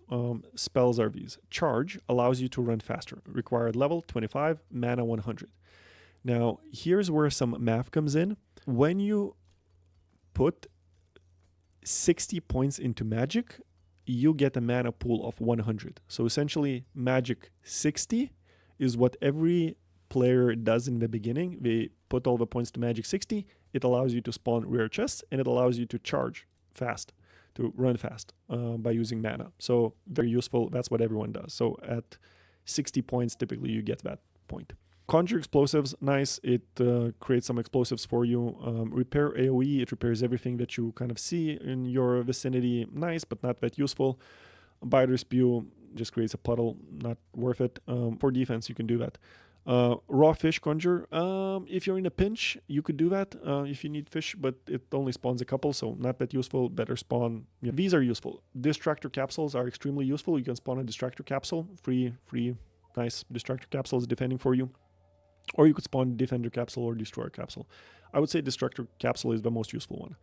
spells are these. Charge allows you to run faster. Required level 25, mana 100. Now, here's where some math comes in. When you put 60 points into magic, you get a mana pool of 100. So essentially, magic 60 is what every player does in the beginning. They put all the points to magic 60. It allows you to spawn rare chests, and it allows you to charge fast, to run fast by using mana. So very useful. That's what everyone does. So at 60 points, typically you get that point. Conjure explosives, nice. It creates some explosives for you. Repair AoE, it repairs everything that you kind of see in your vicinity. Nice, but not that useful. Biter Spew just creates a puddle, not worth it. For defense, you can do that. Raw fish conjure, if you're in a pinch, you could do that if you need fish, but it only spawns a couple, so not that useful. Better spawn. Yeah, these are useful. Distractor capsules are extremely useful. You can spawn a distractor capsule, free, nice distractor capsules defending for you. Or you could spawn Defender Capsule or Destroyer Capsule. I would say Destructor Capsule is the most useful one.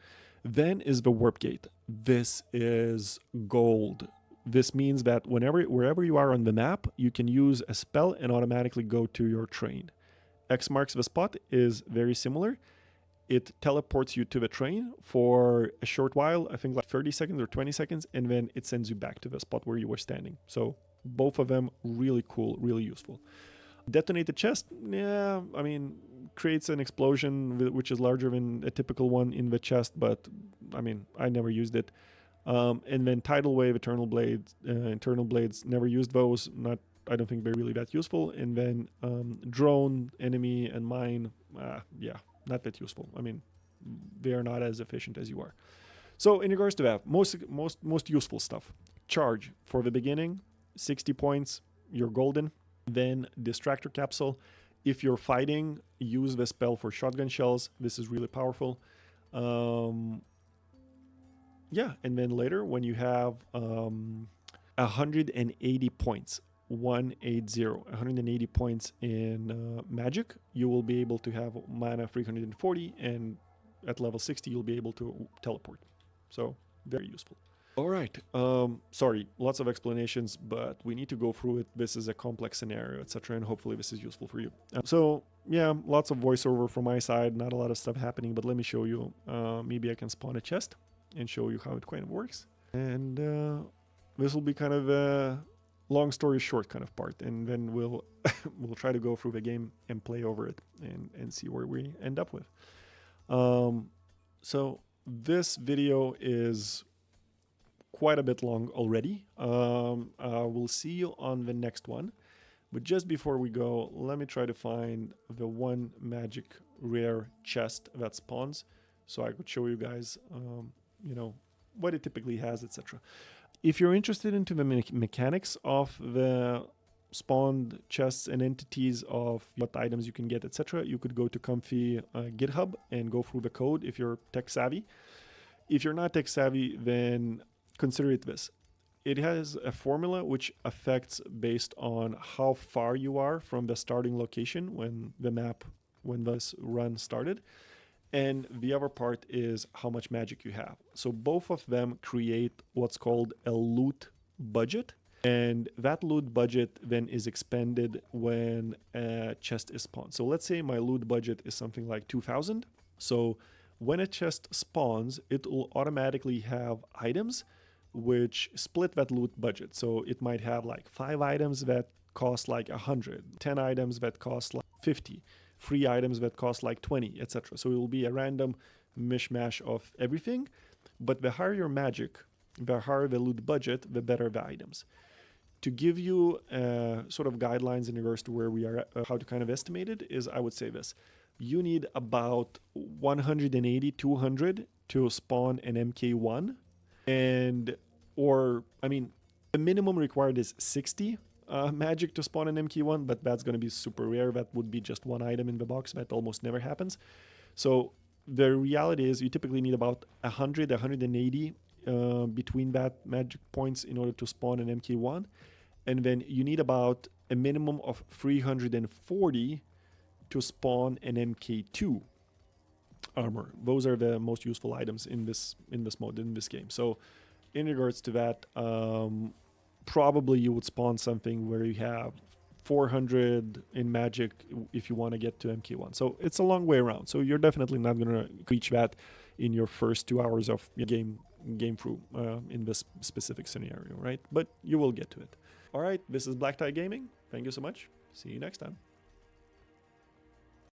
Then is the Warp Gate. This is gold. This means that wherever you are on the map, you can use a spell and automatically go to your train. X marks the spot is very similar. It teleports you to the train for a short while, I think like 30 seconds or 20 seconds, and then it sends you back to the spot where you were standing. So both of them really cool, really useful. Detonate the chest, yeah, I mean, creates an explosion which is larger than a typical one in the chest, but I mean, I never used it. And then Tidal Wave, Eternal Blades, never used those. I don't think they're really that useful. And then Drone, Enemy, and Mine, yeah, not that useful. I mean, they are not as efficient as you are. So in regards to that, most useful stuff. Charge for the beginning, 60 points, you're golden. Then Distractor Capsule. If you're fighting, use the spell for shotgun shells. This is really powerful. Yeah, and then later when you have 180 points, 180 points in magic, you will be able to have mana 340, and at level 60 you'll be able to teleport. So very useful. All right, sorry, lots of explanations, but we need to go through it. This is a complex scenario, etc., and hopefully this is useful for you. So yeah, lots of voiceover from my side, not a lot of stuff happening, but let me show you. Maybe I can spawn a chest and show you how it kind of works. And this will be kind of a long story short kind of part, and then we'll we'll try to go through the game and play over it and see where we end up with. So this video is quite a bit long already. We'll see you on the next one. But just before we go, let me try to find the one magic rare chest that spawns, so I could show you guys, you know, what it typically has, etc. If you're interested into the mechanics of the spawned chests and entities, of what items you can get, etc., you could go to Comfy GitHub and go through the code if you're tech savvy. If you're not tech savvy, then consider it this. It has a formula which affects based on how far you are from the starting location when this run started. And the other part is how much magic you have. So both of them create what's called a loot budget. And that loot budget then is expended when a chest is spawned. So let's say my loot budget is something like 2,000. So when a chest spawns, it will automatically have items which split that loot budget. So it might have like 5 items that cost like 100, 10 items that cost like 50, 3 items that cost like 20, etc. So it will be a random mishmash of everything. But the higher your magic, the higher the loot budget, the better the items. To give you sort of guidelines in regards to where we are, how to kind of estimate it, is I would say this. You need about 180, 200 to spawn an MK1. The minimum required is 60 magic to spawn an MK1, but that's going to be super rare. That would be just one item in the box. That almost never happens. So the reality is you typically need about 100, 180 between that magic points in order to spawn an MK1. And then you need about a minimum of 340 to spawn an MK2 armor. Those are the most useful items in this mode, in this game. So in regards to that, probably you would spawn something where you have 400 in magic if you want to get to MK1. So it's a long way around. So you're definitely not going to reach that in your first 2 hours of game through in this specific scenario, right? But you will get to it. All right, this is Black Tie Gaming. Thank you so much. See you next time.